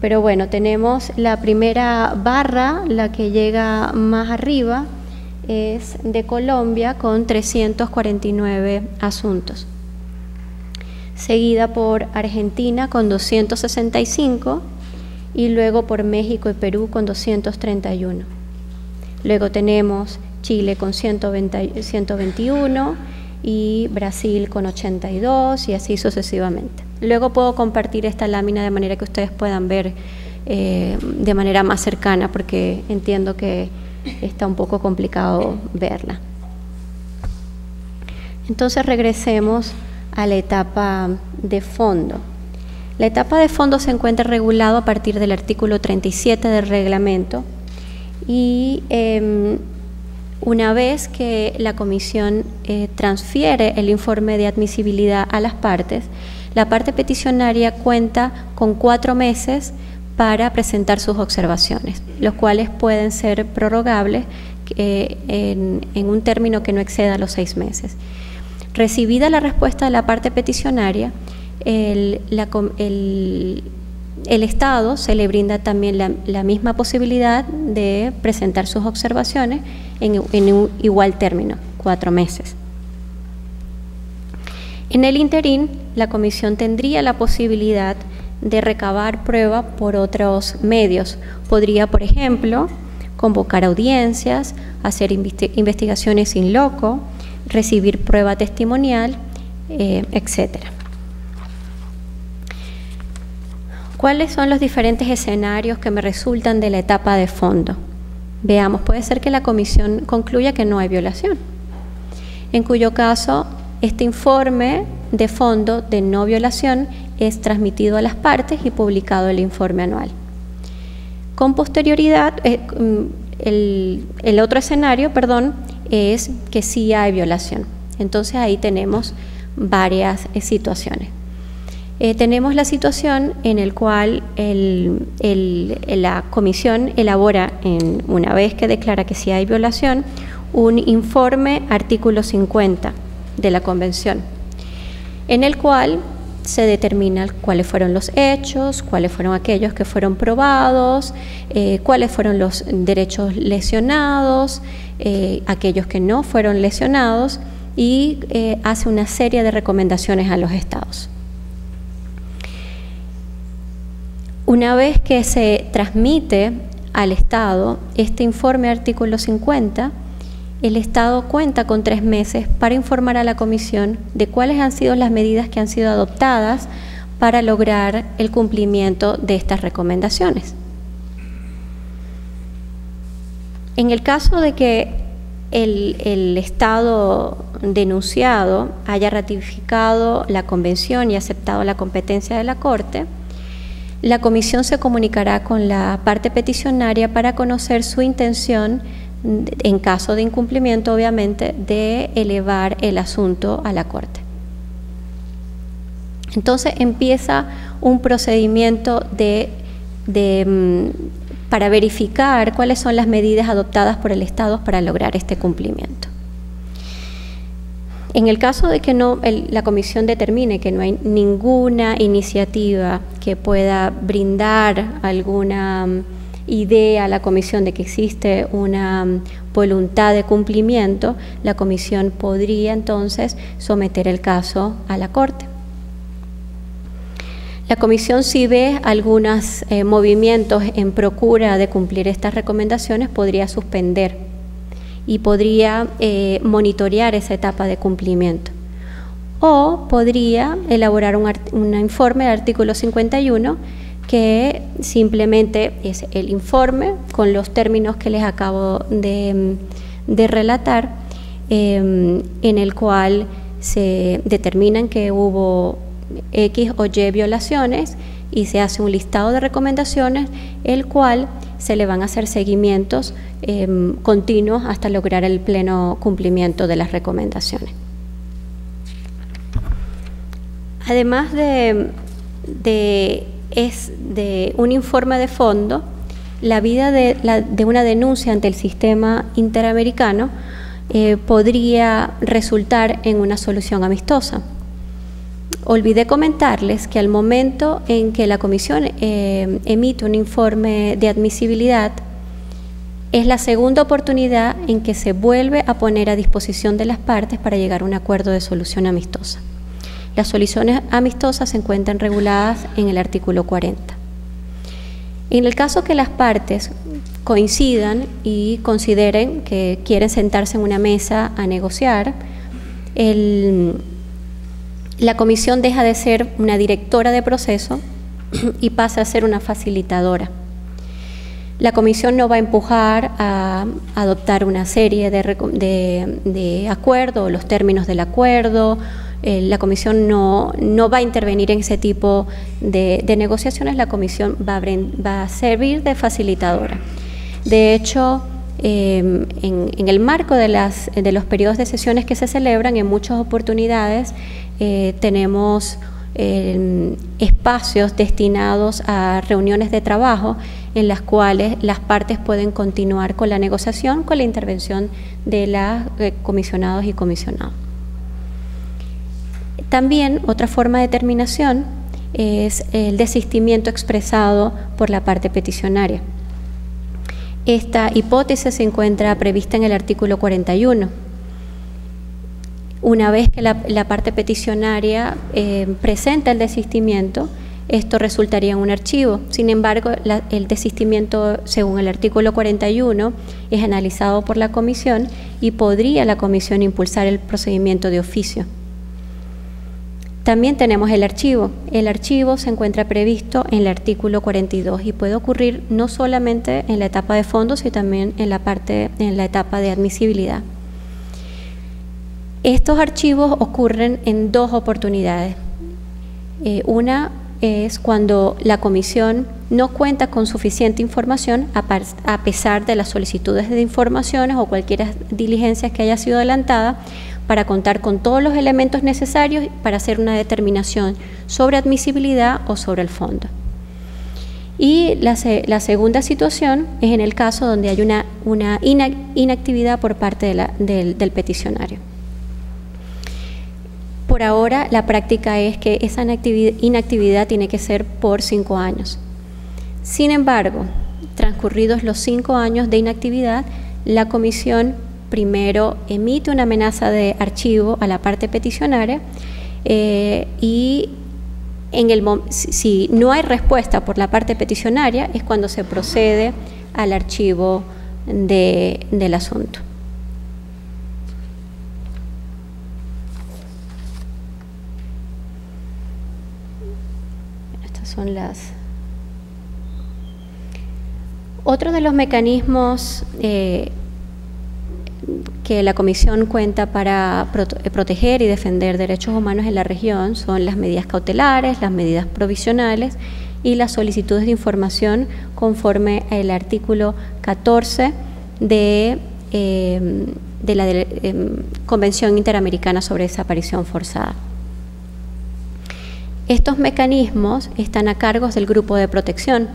Pero bueno, tenemos la primera barra, la que llega más arriba, es de Colombia con 349 asuntos. Seguida por Argentina con 265 y luego por México y Perú con 231. Luego tenemos Chile con 121 y Brasil con 82 y así sucesivamente. Luego puedo compartir esta lámina de manera que ustedes puedan ver de manera más cercana porque entiendo que está un poco complicado verla. Entonces regresemos a la etapa de fondo. La etapa de fondo se encuentra regulado a partir del artículo 37 del reglamento y una vez que la comisión transfiere el informe de admisibilidad a las partes, la parte peticionaria cuenta con 4 meses para presentar sus observaciones, los cuales pueden ser prorrogables en un término que no exceda los 6 meses. Recibida la respuesta de la parte peticionaria, el Estado se le brinda también la misma posibilidad de presentar sus observaciones en un igual término, 4 meses. En el interín, la comisión tendría la posibilidad de recabar prueba por otros medios. Podría, por ejemplo, convocar audiencias, hacer investigaciones in loco, recibir prueba testimonial, etc. ¿Cuáles son los diferentes escenarios que me resultan de la etapa de fondo? Veamos, puede ser que la comisión concluya que no hay violación, en cuyo caso este informe de fondo de no violación es transmitido a las partes y publicado el informe anual. Con posterioridad, el otro escenario, es que sí hay violación. Entonces ahí tenemos varias situaciones. Tenemos la situación en la cual la comisión elabora, una vez que declara que sí hay violación, un informe artículo 50 de la Convención, en el cual se determina cuáles fueron los hechos, cuáles fueron aquellos que fueron probados, cuáles fueron los derechos lesionados, aquellos que no fueron lesionados, y hace una serie de recomendaciones a los estados. Una vez que se transmite al Estado este informe artículo 50, el Estado cuenta con 3 meses para informar a la Comisión de cuáles han sido las medidas que han sido adoptadas para lograr el cumplimiento de estas recomendaciones. En el caso de que el Estado denunciado haya ratificado la Convención y aceptado la competencia de la Corte, la Comisión se comunicará con la parte peticionaria para conocer su intención, en caso de incumplimiento, obviamente, de elevar el asunto a la Corte. Entonces empieza un procedimiento para verificar cuáles son las medidas adoptadas por el Estado para lograr este cumplimiento. En el caso de que la Comisión determine que no hay ninguna iniciativa que pueda brindar alguna idea a la Comisión de que existe una voluntad de cumplimiento, la Comisión podría entonces someter el caso a la Corte. La Comisión, si ve algunos movimientos en procura de cumplir estas recomendaciones, podría suspender y podría monitorear esa etapa de cumplimiento. O podría elaborar un informe de artículo 51 que simplemente es el informe con los términos que les acabo de relatar, en el cual se determinan que hubo X o Y violaciones y se hace un listado de recomendaciones, el cual se le van a hacer seguimientos continuos hasta lograr el pleno cumplimiento de las recomendaciones. Además de un informe de fondo, la vida de una denuncia ante el sistema interamericano podría resultar en una solución amistosa. Olvidé comentarles que al momento en que la Comisión emite un informe de admisibilidad, es la segunda oportunidad en que se vuelve a poner a disposición de las partes para llegar a un acuerdo de solución amistosa. Las soluciones amistosas se encuentran reguladas en el artículo 40. En el caso que las partes coincidan y consideren que quieren sentarse en una mesa a negociar, la Comisión deja de ser una directora de proceso y pasa a ser una facilitadora. La Comisión no va a empujar a adoptar una serie de acuerdos, los términos del acuerdo. La Comisión no va a intervenir en ese tipo de negociaciones. La Comisión va a servir de facilitadora. De hecho, en el marco de los periodos de sesiones que se celebran, en muchas oportunidades tenemos espacios destinados a reuniones de trabajo en las cuales las partes pueden continuar con la negociación con la intervención de los comisionados y comisionados. También otra forma de terminación es el desistimiento expresado por la parte peticionaria. Esta hipótesis se encuentra prevista en el artículo 41. Una vez que la parte peticionaria presenta el desistimiento, esto resultaría en un archivo. Sin embargo, el desistimiento, según el artículo 41, es analizado por la comisión y podría la comisión impulsar el procedimiento de oficio. También tenemos el archivo. El archivo se encuentra previsto en el artículo 42 y puede ocurrir no solamente en la etapa de fondos, sino también en la etapa de admisibilidad. Estos archivos ocurren en dos oportunidades. Una es cuando la comisión no cuenta con suficiente información a pesar de las solicitudes de informaciones o cualquier diligencia que haya sido adelantada, para contar con todos los elementos necesarios para hacer una determinación sobre admisibilidad o sobre el fondo. Y la segunda situación es en el caso donde hay una inactividad por parte del peticionario. Por ahora, la práctica es que esa inactividad tiene que ser por 5 años. Sin embargo, transcurridos los 5 años de inactividad, la comisión primero emite una amenaza de archivo a la parte peticionaria y si no hay respuesta por la parte peticionaria es cuando se procede al archivo del asunto. Estas son las... Otro de los mecanismos que la Comisión cuenta para proteger y defender derechos humanos en la región son las medidas cautelares, las medidas provisionales y las solicitudes de información conforme al artículo 14 de la Convención Interamericana sobre Desaparición Forzada. Estos mecanismos están a cargo del Grupo de Protección,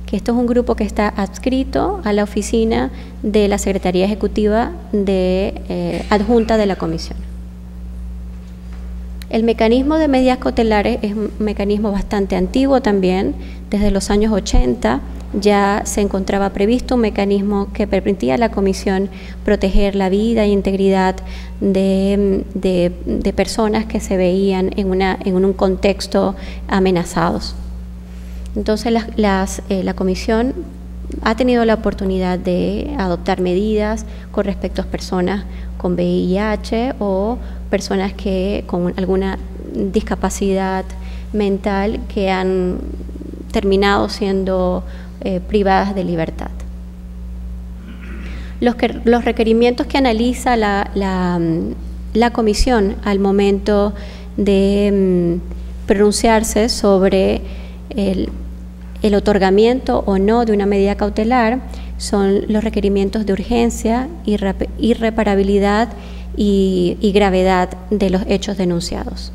que esto es un grupo que está adscrito a la oficina de la Secretaría Ejecutiva adjunta de la Comisión. El mecanismo de medidas cautelares es un mecanismo bastante antiguo también. Desde los años 80 ya se encontraba previsto un mecanismo que permitía a la Comisión proteger la vida e integridad de personas que se veían en un contexto amenazados. Entonces la Comisión ha tenido la oportunidad de adoptar medidas con respecto a personas con VIH o personas con alguna discapacidad mental que han terminado siendo privadas de libertad. Los requerimientos que analiza la Comisión al momento de pronunciarse sobre el otorgamiento o no de una medida cautelar son los requerimientos de urgencia, irreparabilidad y gravedad de los hechos denunciados.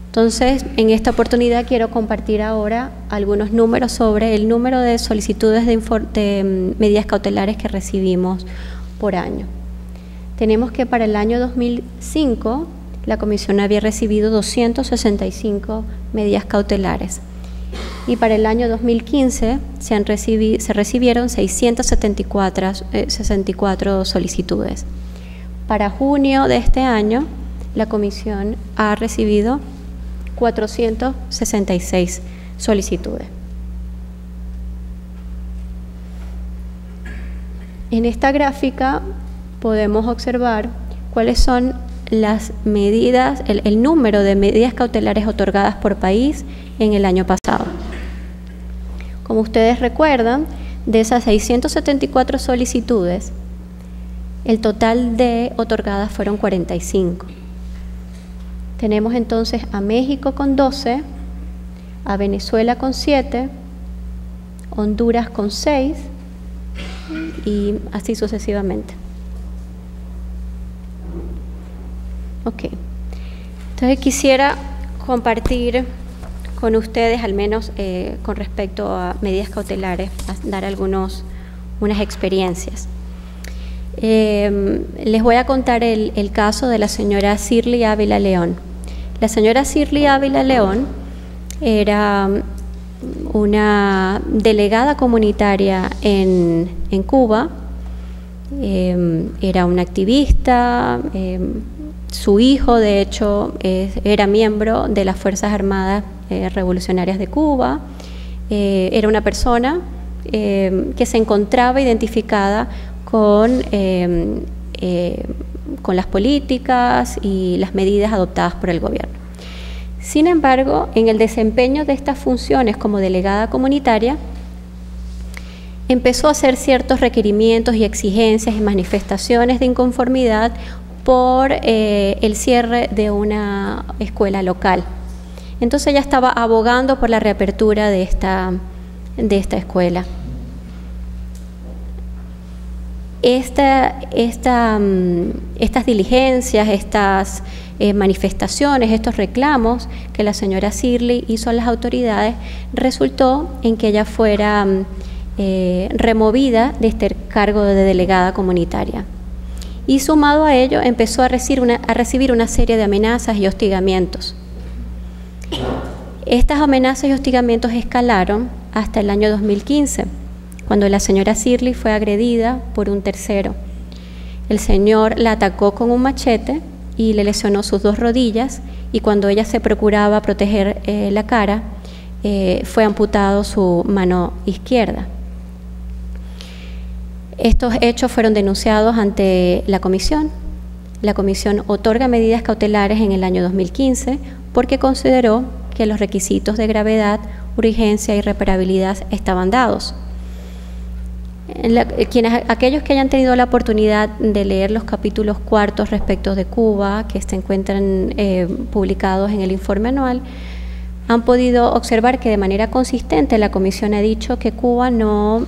Entonces, en esta oportunidad quiero compartir ahora algunos números sobre el número de solicitudes de medidas cautelares que recibimos por año. Tenemos que para el año 2005 la Comisión había recibido 265 medidas cautelares. Y para el año 2015 se recibieron 664 solicitudes. Para junio de este año, la Comisión ha recibido 466 solicitudes. En esta gráfica podemos observar cuáles son las medidas, el número de medidas cautelares otorgadas por país en el año pasado. Como ustedes recuerdan, de esas 674 solicitudes, el total de otorgadas fueron 45. Tenemos entonces a México con 12, a Venezuela con 7, Honduras con 6 y así sucesivamente. Ok, entonces quisiera compartir con ustedes, al menos con respecto a medidas cautelares, a dar unas experiencias. Les voy a contar el caso de la señora Shirley Ávila León. La señora Shirley Ávila León era una delegada comunitaria en Cuba, era una activista. Su hijo, de hecho, era miembro de las Fuerzas Armadas revolucionarias de Cuba. Era una persona que se encontraba identificada con las políticas y las medidas adoptadas por el gobierno. Sin embargo, en el desempeño de estas funciones como delegada comunitaria, empezó a hacer ciertos requerimientos y exigencias y manifestaciones de inconformidad por el cierre de una escuela local. Entonces ella estaba abogando por la reapertura de esta escuela. Estas diligencias, estas manifestaciones, estos reclamos que la señora Sirleaf hizo a las autoridades, resultó en que ella fuera removida de este cargo de delegada comunitaria. Y sumado a ello, empezó a recibir una serie de amenazas y hostigamientos. Estas amenazas y hostigamientos escalaron hasta el año 2015, cuando la señora Sirleaf fue agredida por un tercero. El señor la atacó con un machete y le lesionó sus 2 rodillas, y cuando ella se procuraba proteger la cara, fue amputado su mano izquierda. Estos hechos fueron denunciados ante la comisión. La comisión otorga medidas cautelares en el año 2015 porque consideró que los requisitos de gravedad, urgencia y reparabilidad estaban dados. Aquellos que hayan tenido la oportunidad de leer los capítulos 4 respecto de Cuba, que se encuentran publicados en el informe anual, han podido observar que de manera consistente la comisión ha dicho que Cuba no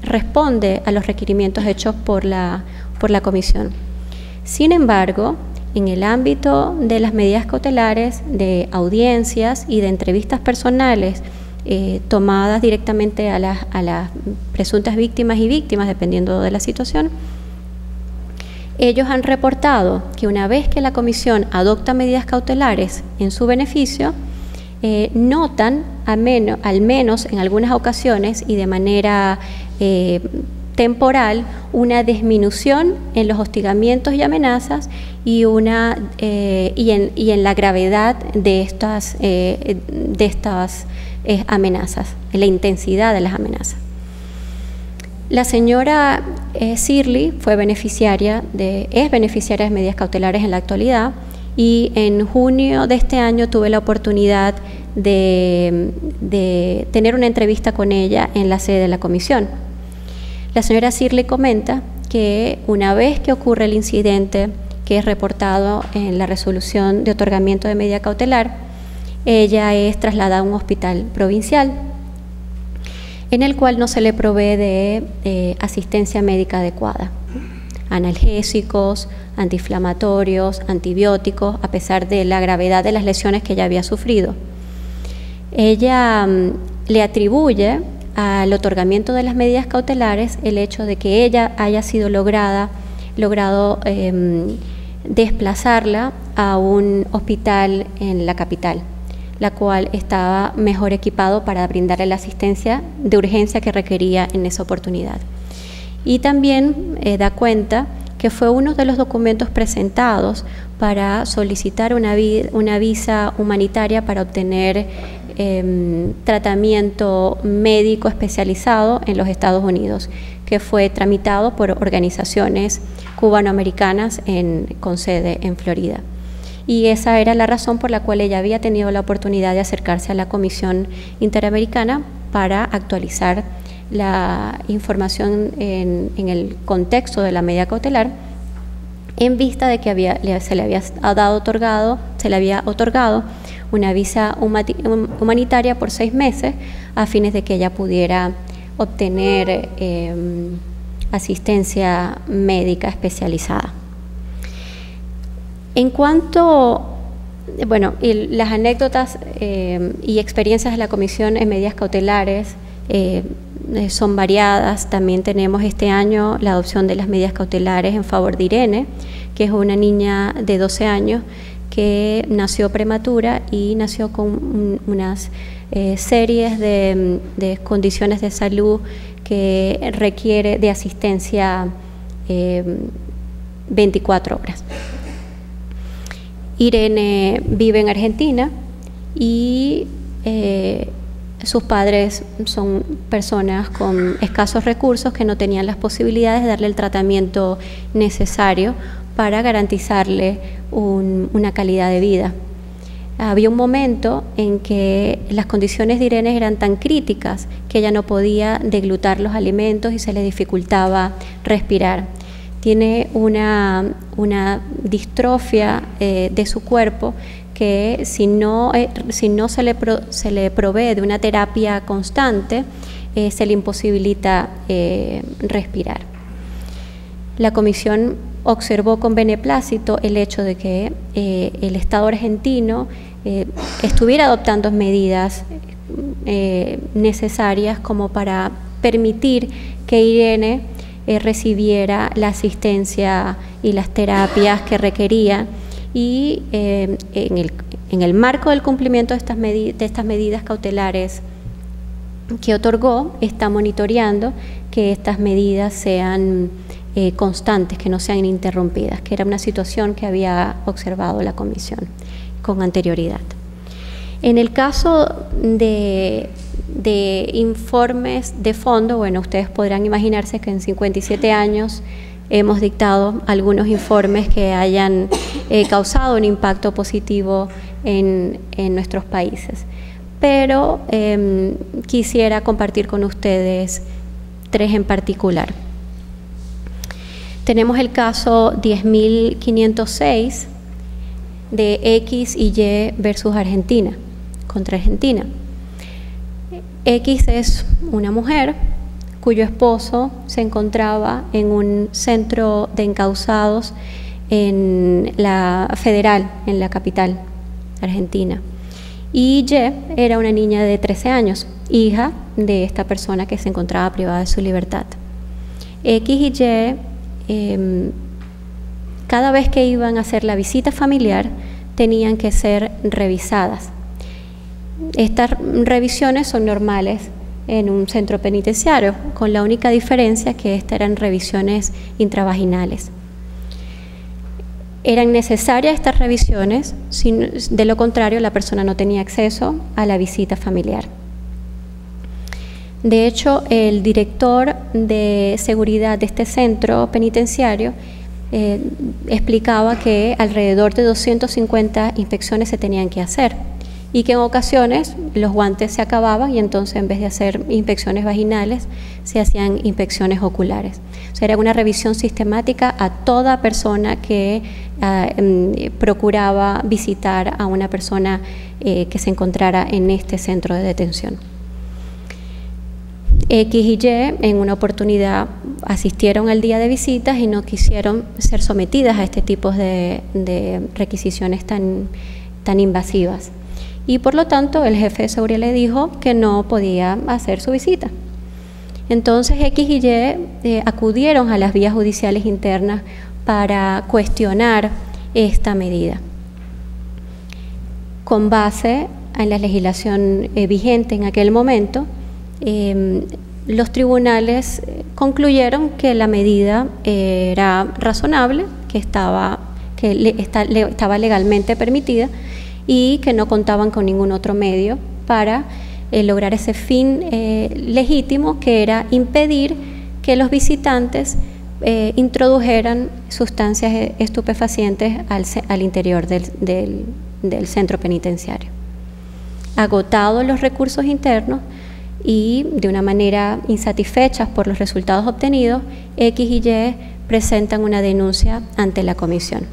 responde a los requerimientos hechos por la comisión. Sin embargo, en el ámbito de las medidas cautelares, de audiencias y de entrevistas personales tomadas directamente a las presuntas víctimas y víctimas, dependiendo de la situación, ellos han reportado que una vez que la comisión adopta medidas cautelares en su beneficio, notan, al menos en algunas ocasiones y de manera temporal, una disminución en los hostigamientos y amenazas y en la gravedad de estas amenazas, en la intensidad de las amenazas. La señora Sirleaf es beneficiaria de medidas cautelares en la actualidad, y en junio de este año tuve la oportunidad de tener una entrevista con ella en la sede de la comisión. La señora Sirleaf comenta que una vez que ocurre el incidente que es reportado en la resolución de otorgamiento de medida cautelar, ella es trasladada a un hospital provincial en el cual no se le provee de asistencia médica adecuada, analgésicos, antiinflamatorios, antibióticos, a pesar de la gravedad de las lesiones que ella había sufrido. Ella le atribuye al otorgamiento de las medidas cautelares el hecho de que ella haya sido logrado desplazarla a un hospital en la capital, la cual estaba mejor equipado para brindarle la asistencia de urgencia que requería en esa oportunidad. Y también da cuenta que fue uno de los documentos presentados para solicitar una visa humanitaria para obtener tratamiento médico especializado en los Estados Unidos, que fue tramitado por organizaciones cubanoamericanas con sede en Florida. Y esa era la razón por la cual ella había tenido la oportunidad de acercarse a la Comisión Interamericana para actualizar la información en el contexto de la medida cautelar, en vista de que se le había otorgado una visa humanitaria por 6 meses a fines de que ella pudiera obtener asistencia médica especializada. En cuanto, las anécdotas y experiencias de la comisión en medidas cautelares son variadas. También tenemos este año la adopción de las medidas cautelares en favor de Irene, que es una niña de 12 años que nació prematura y nació con unas series de condiciones de salud que requiere de asistencia 24 horas. Irene vive en Argentina y sus padres son personas con escasos recursos que no tenían las posibilidades de darle el tratamiento necesario para garantizarle una calidad de vida. Había un momento en que las condiciones de Irene eran tan críticas que ella no podía deglutar los alimentos y se le dificultaba respirar. Tiene una distrofia de su cuerpo que si no se le provee de una terapia constante, se le imposibilita respirar. La comisión observó con beneplácito el hecho de que el Estado argentino estuviera adoptando medidas necesarias como para permitir que Irene recibiera la asistencia y las terapias que requería, y en el marco del cumplimiento de estas medidas cautelares que otorgó, está monitoreando que estas medidas sean constantes, que no sean interrumpidas, que era una situación que había observado la comisión con anterioridad. En el caso de informes de fondo, bueno, ustedes podrán imaginarse que en 57 años hemos dictado algunos informes que hayan causado un impacto positivo en nuestros países. Pero quisiera compartir con ustedes 3 en particular. Tenemos el caso 10.506 de X y Y versus Argentina, contra Argentina. X es una mujer cuyo esposo se encontraba en un centro de encausados en la Federal, en la capital argentina. Y Y era una niña de 13 años, hija de esta persona que se encontraba privada de su libertad. X y Y, cada vez que iban a hacer la visita familiar, tenían que ser revisadas. Estas revisiones son normales en un centro penitenciario, con la única diferencia que estas eran revisiones intravaginales. Eran necesarias estas revisiones, de lo contrario la persona no tenía acceso a la visita familiar. De hecho, el director de seguridad de este centro penitenciario explicaba que alrededor de 250 inspecciones se tenían que hacer, y que en ocasiones los guantes se acababan y entonces en vez de hacer inspecciones vaginales se hacían inspecciones oculares. O sea, era una revisión sistemática a toda persona que procuraba visitar a una persona que se encontrara en este centro de detención. X y Y en una oportunidad asistieron al día de visitas y no quisieron ser sometidas a este tipo de requisiciones tan invasivas. Y por lo tanto el jefe de seguridad le dijo que no podía hacer su visita. Entonces X y Y acudieron a las vías judiciales internas para cuestionar esta medida. Con base en la legislación vigente en aquel momento, los tribunales concluyeron que la medida era razonable, que estaba legalmente permitida, y que no contaban con ningún otro medio para lograr ese fin legítimo, que era impedir que los visitantes introdujeran sustancias estupefacientes al interior del centro penitenciario. Agotados los recursos internos y de una manera insatisfechas por los resultados obtenidos, X y Y presentan una denuncia ante la comisión.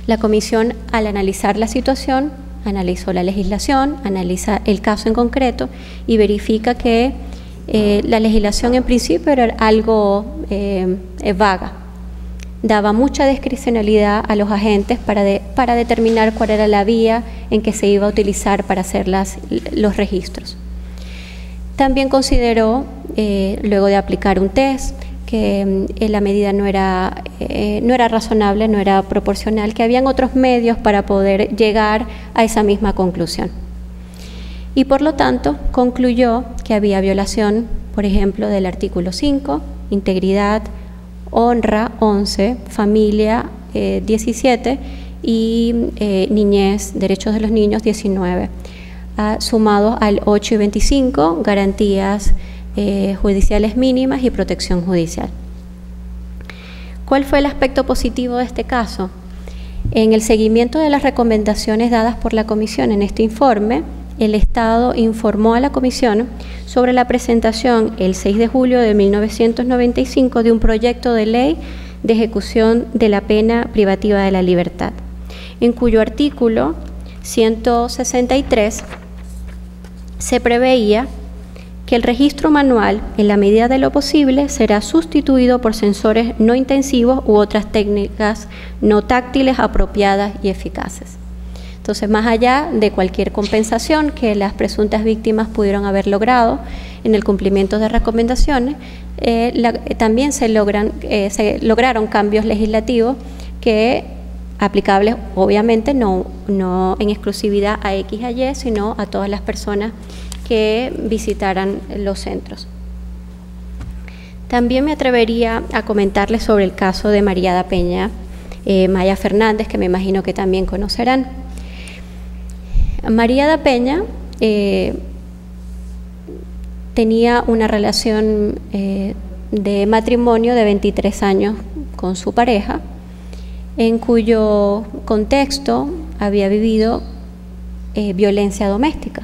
La comisión, al analizar la situación, analizó la legislación, analiza el caso en concreto y verifica que la legislación en principio era algo vaga. Daba mucha discrecionalidad a los agentes para determinar cuál era la vía en que se iba a utilizar para hacer los registros. También consideró, luego de aplicar un test, que la medida no era razonable, no era proporcional, que habían otros medios para poder llegar a esa misma conclusión. Y por lo tanto concluyó que había violación, por ejemplo, del artículo 5, integridad, honra, 11, familia, 17, y niñez, derechos de los niños 19, sumado al 8 y 25, garantías judiciales mínimas y protección judicial. ¿Cuál fue el aspecto positivo de este caso? En el seguimiento de las recomendaciones dadas por la Comisión en este informe, el Estado informó a la Comisión sobre la presentación el 6 de julio de 1995 de un proyecto de ley de ejecución de la pena privativa de la libertad, en cuyo artículo 163 se preveía que el registro manual, en la medida de lo posible, será sustituido por sensores no intensivos u otras técnicas no táctiles apropiadas y eficaces. Entonces, más allá de cualquier compensación que las presuntas víctimas pudieron haber logrado en el cumplimiento de recomendaciones, también se lograron cambios legislativos que aplicables, obviamente, no en exclusividad a X a Y, sino a todas las personas que visitaran los centros. También me atrevería a comentarles sobre el caso de María da Peña Maya Fernández, que me imagino que también conocerán. María da Peña tenía una relación de matrimonio de 23 años con su pareja, en cuyo contexto había vivido violencia doméstica.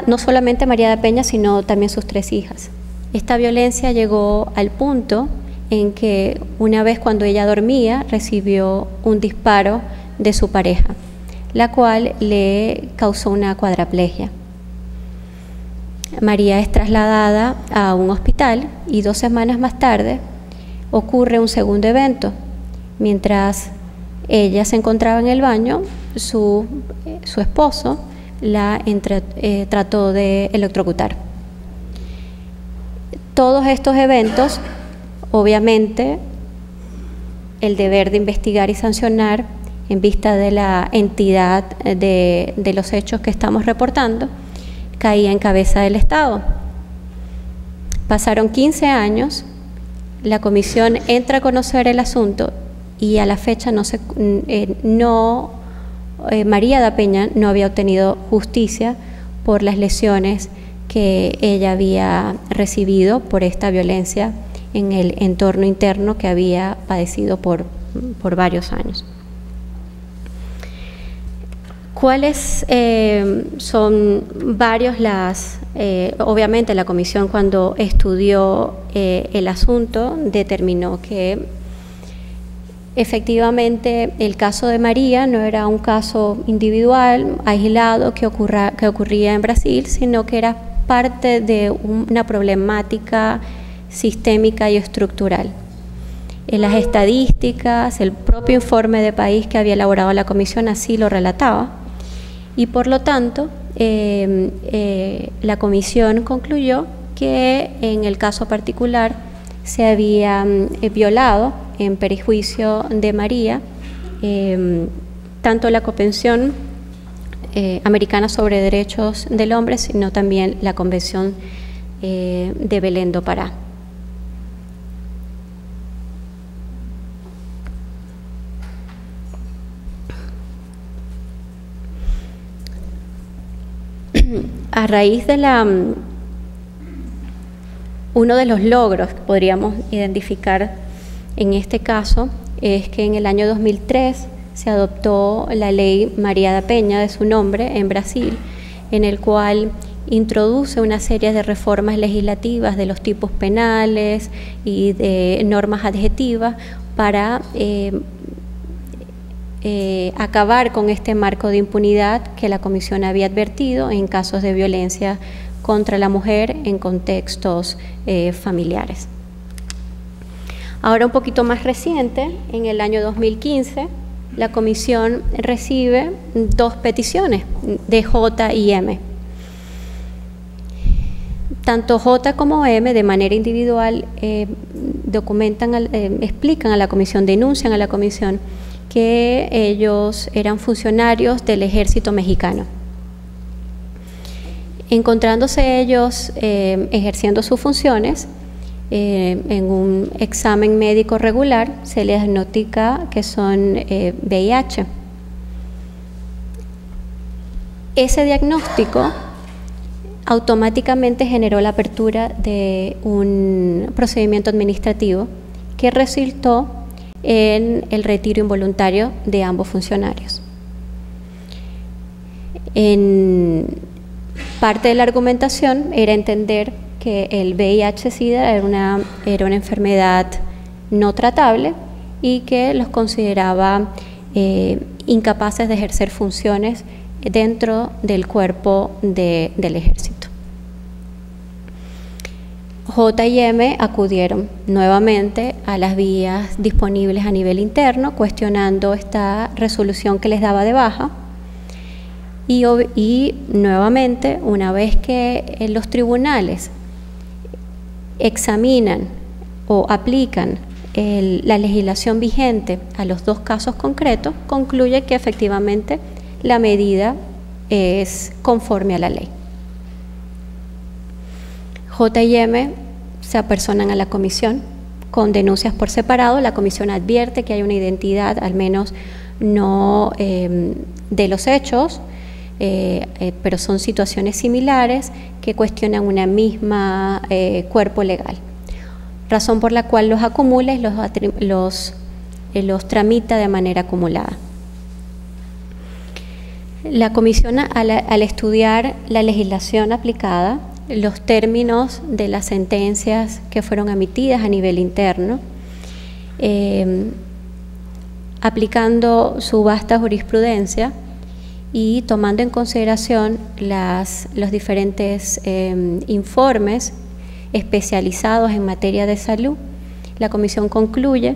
No solamente María da Peña, sino también sus 3 hijas. Esta violencia llegó al punto en que una vez cuando ella dormía recibió un disparo de su pareja, la cual le causó una cuadraplegia. María es trasladada a un hospital y 2 semanas más tarde ocurre un segundo evento. Mientras ella se encontraba en el baño, su esposo la trató de electrocutar. Todos estos eventos, obviamente, el deber de investigar y sancionar en vista de la entidad de los hechos que estamos reportando, caía en cabeza del Estado. Pasaron 15 años, la Comisión entra a conocer el asunto y a la fecha María da Peña no había obtenido justicia por las lesiones que ella había recibido por esta violencia en el entorno interno que había padecido por varios años. ¿Cuáles son varios obviamente la Comisión, cuando estudió el asunto, determinó que efectivamente el caso de María no era un caso individual, aislado, que ocurría en Brasil, sino que era parte de una problemática sistémica y estructural. En las estadísticas, el propio informe de país que había elaborado la Comisión así lo relataba, y por lo tanto la Comisión concluyó que en el caso particular se había violado en perjuicio de María tanto la Convención Americana sobre Derechos del Hombre, sino también la Convención de Belén do Pará. A raíz de uno de los logros que podríamos identificar en este caso es que en el año 2003 se adoptó la ley María da Peña, de su nombre, en Brasil, en el cual introduce una serie de reformas legislativas de los tipos penales y de normas adjetivas para acabar con este marco de impunidad que la Comisión había advertido en casos de violencia contra la mujer en contextos familiares. Ahora, un poquito más reciente, en el año 2015, la Comisión recibe 2 peticiones de J y M. Tanto J como M, de manera individual, explican a la Comisión, denuncian a la Comisión que ellos eran funcionarios del Ejército Mexicano. Encontrándose ellos ejerciendo sus funciones, en un examen médico regular se les diagnostica que son VIH. Ese diagnóstico automáticamente generó la apertura de un procedimiento administrativo que resultó en el retiro involuntario de ambos funcionarios. En parte de la argumentación era entender que el VIH-Sida era una enfermedad no tratable y que los consideraba incapaces de ejercer funciones dentro del cuerpo del ejército. J&M acudieron nuevamente a las vías disponibles a nivel interno, cuestionando esta resolución que les daba de baja. Y nuevamente, una vez que los tribunales examinan o aplican la legislación vigente a los dos casos concretos, concluye que efectivamente la medida es conforme a la ley. J&M se apersonan a la comisión con denuncias por separado. La comisión advierte que hay una identidad, al menos no de los hechos, pero son situaciones similares que cuestionan una misma cuerpo legal, razón por la cual los acumula y los tramita de manera acumulada. La comisión, al estudiar la legislación aplicada, los términos de las sentencias que fueron emitidas a nivel interno, aplicando su vasta jurisprudencia y tomando en consideración los diferentes informes especializados en materia de salud, la comisión concluye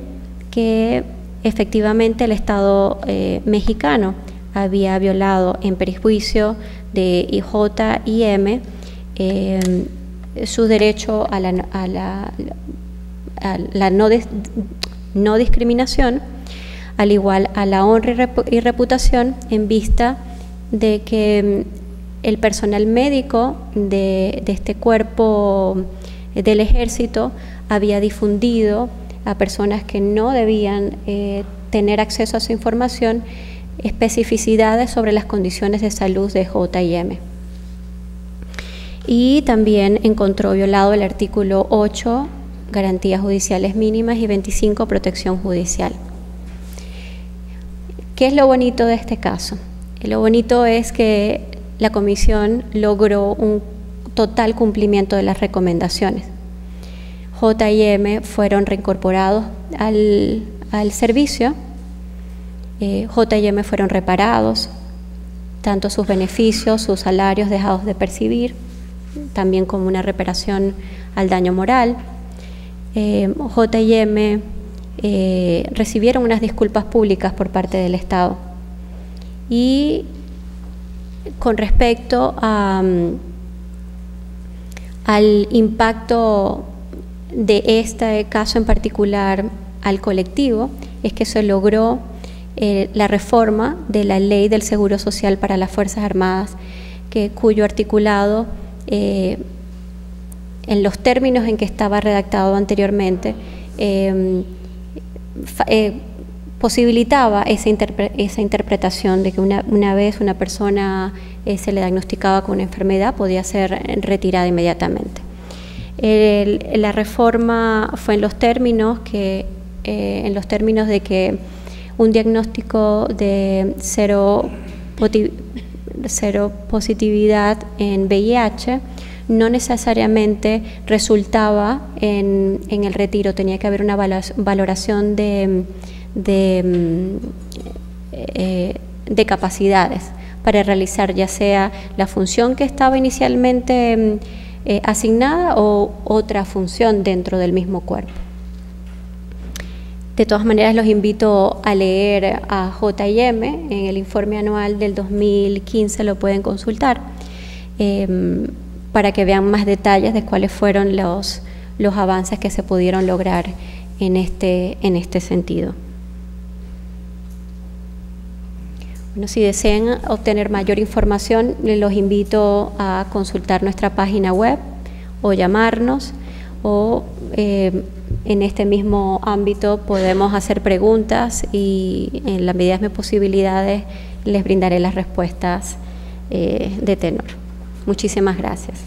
que efectivamente el Estado mexicano había violado en perjuicio de J&M su derecho a la no discriminación, al igual a la honra y reputación, en vista de que el personal médico de este cuerpo del ejército había difundido a personas que no debían tener acceso a esa información especificidades sobre las condiciones de salud de J&M. Y también encontró violado el artículo 8, garantías judiciales mínimas, y 25, protección judicial. ¿Qué es lo bonito de este caso? Lo bonito es que la comisión logró un total cumplimiento de las recomendaciones. J&M fueron reincorporados al servicio, J&M fueron reparados, tanto sus beneficios, sus salarios dejados de percibir, también como una reparación al daño moral. J&M recibieron unas disculpas públicas por parte del Estado. Y con respecto al impacto de este caso en particular al colectivo, es que se logró la reforma de la Ley del Seguro Social para las Fuerzas Armadas, cuyo articulado, en los términos en que estaba redactado anteriormente, posibilitaba esa interpretación de que una vez una persona se le diagnosticaba con una enfermedad, podía ser retirada inmediatamente. La reforma fue en los términos de que un diagnóstico de cero positividad en VIH no necesariamente resultaba en el retiro, tenía que haber una valoración de capacidades para realizar ya sea la función que estaba inicialmente asignada o otra función dentro del mismo cuerpo. De todas maneras, los invito a leer a J&M, en el informe anual del 2015 lo pueden consultar, para que vean más detalles de cuáles fueron los avances que se pudieron lograr en este sentido. Bueno, si desean obtener mayor información, los invito a consultar nuestra página web o llamarnos, o en este mismo ámbito podemos hacer preguntas y en la medida de mis posibilidades les brindaré las respuestas de tenor. Muchísimas gracias.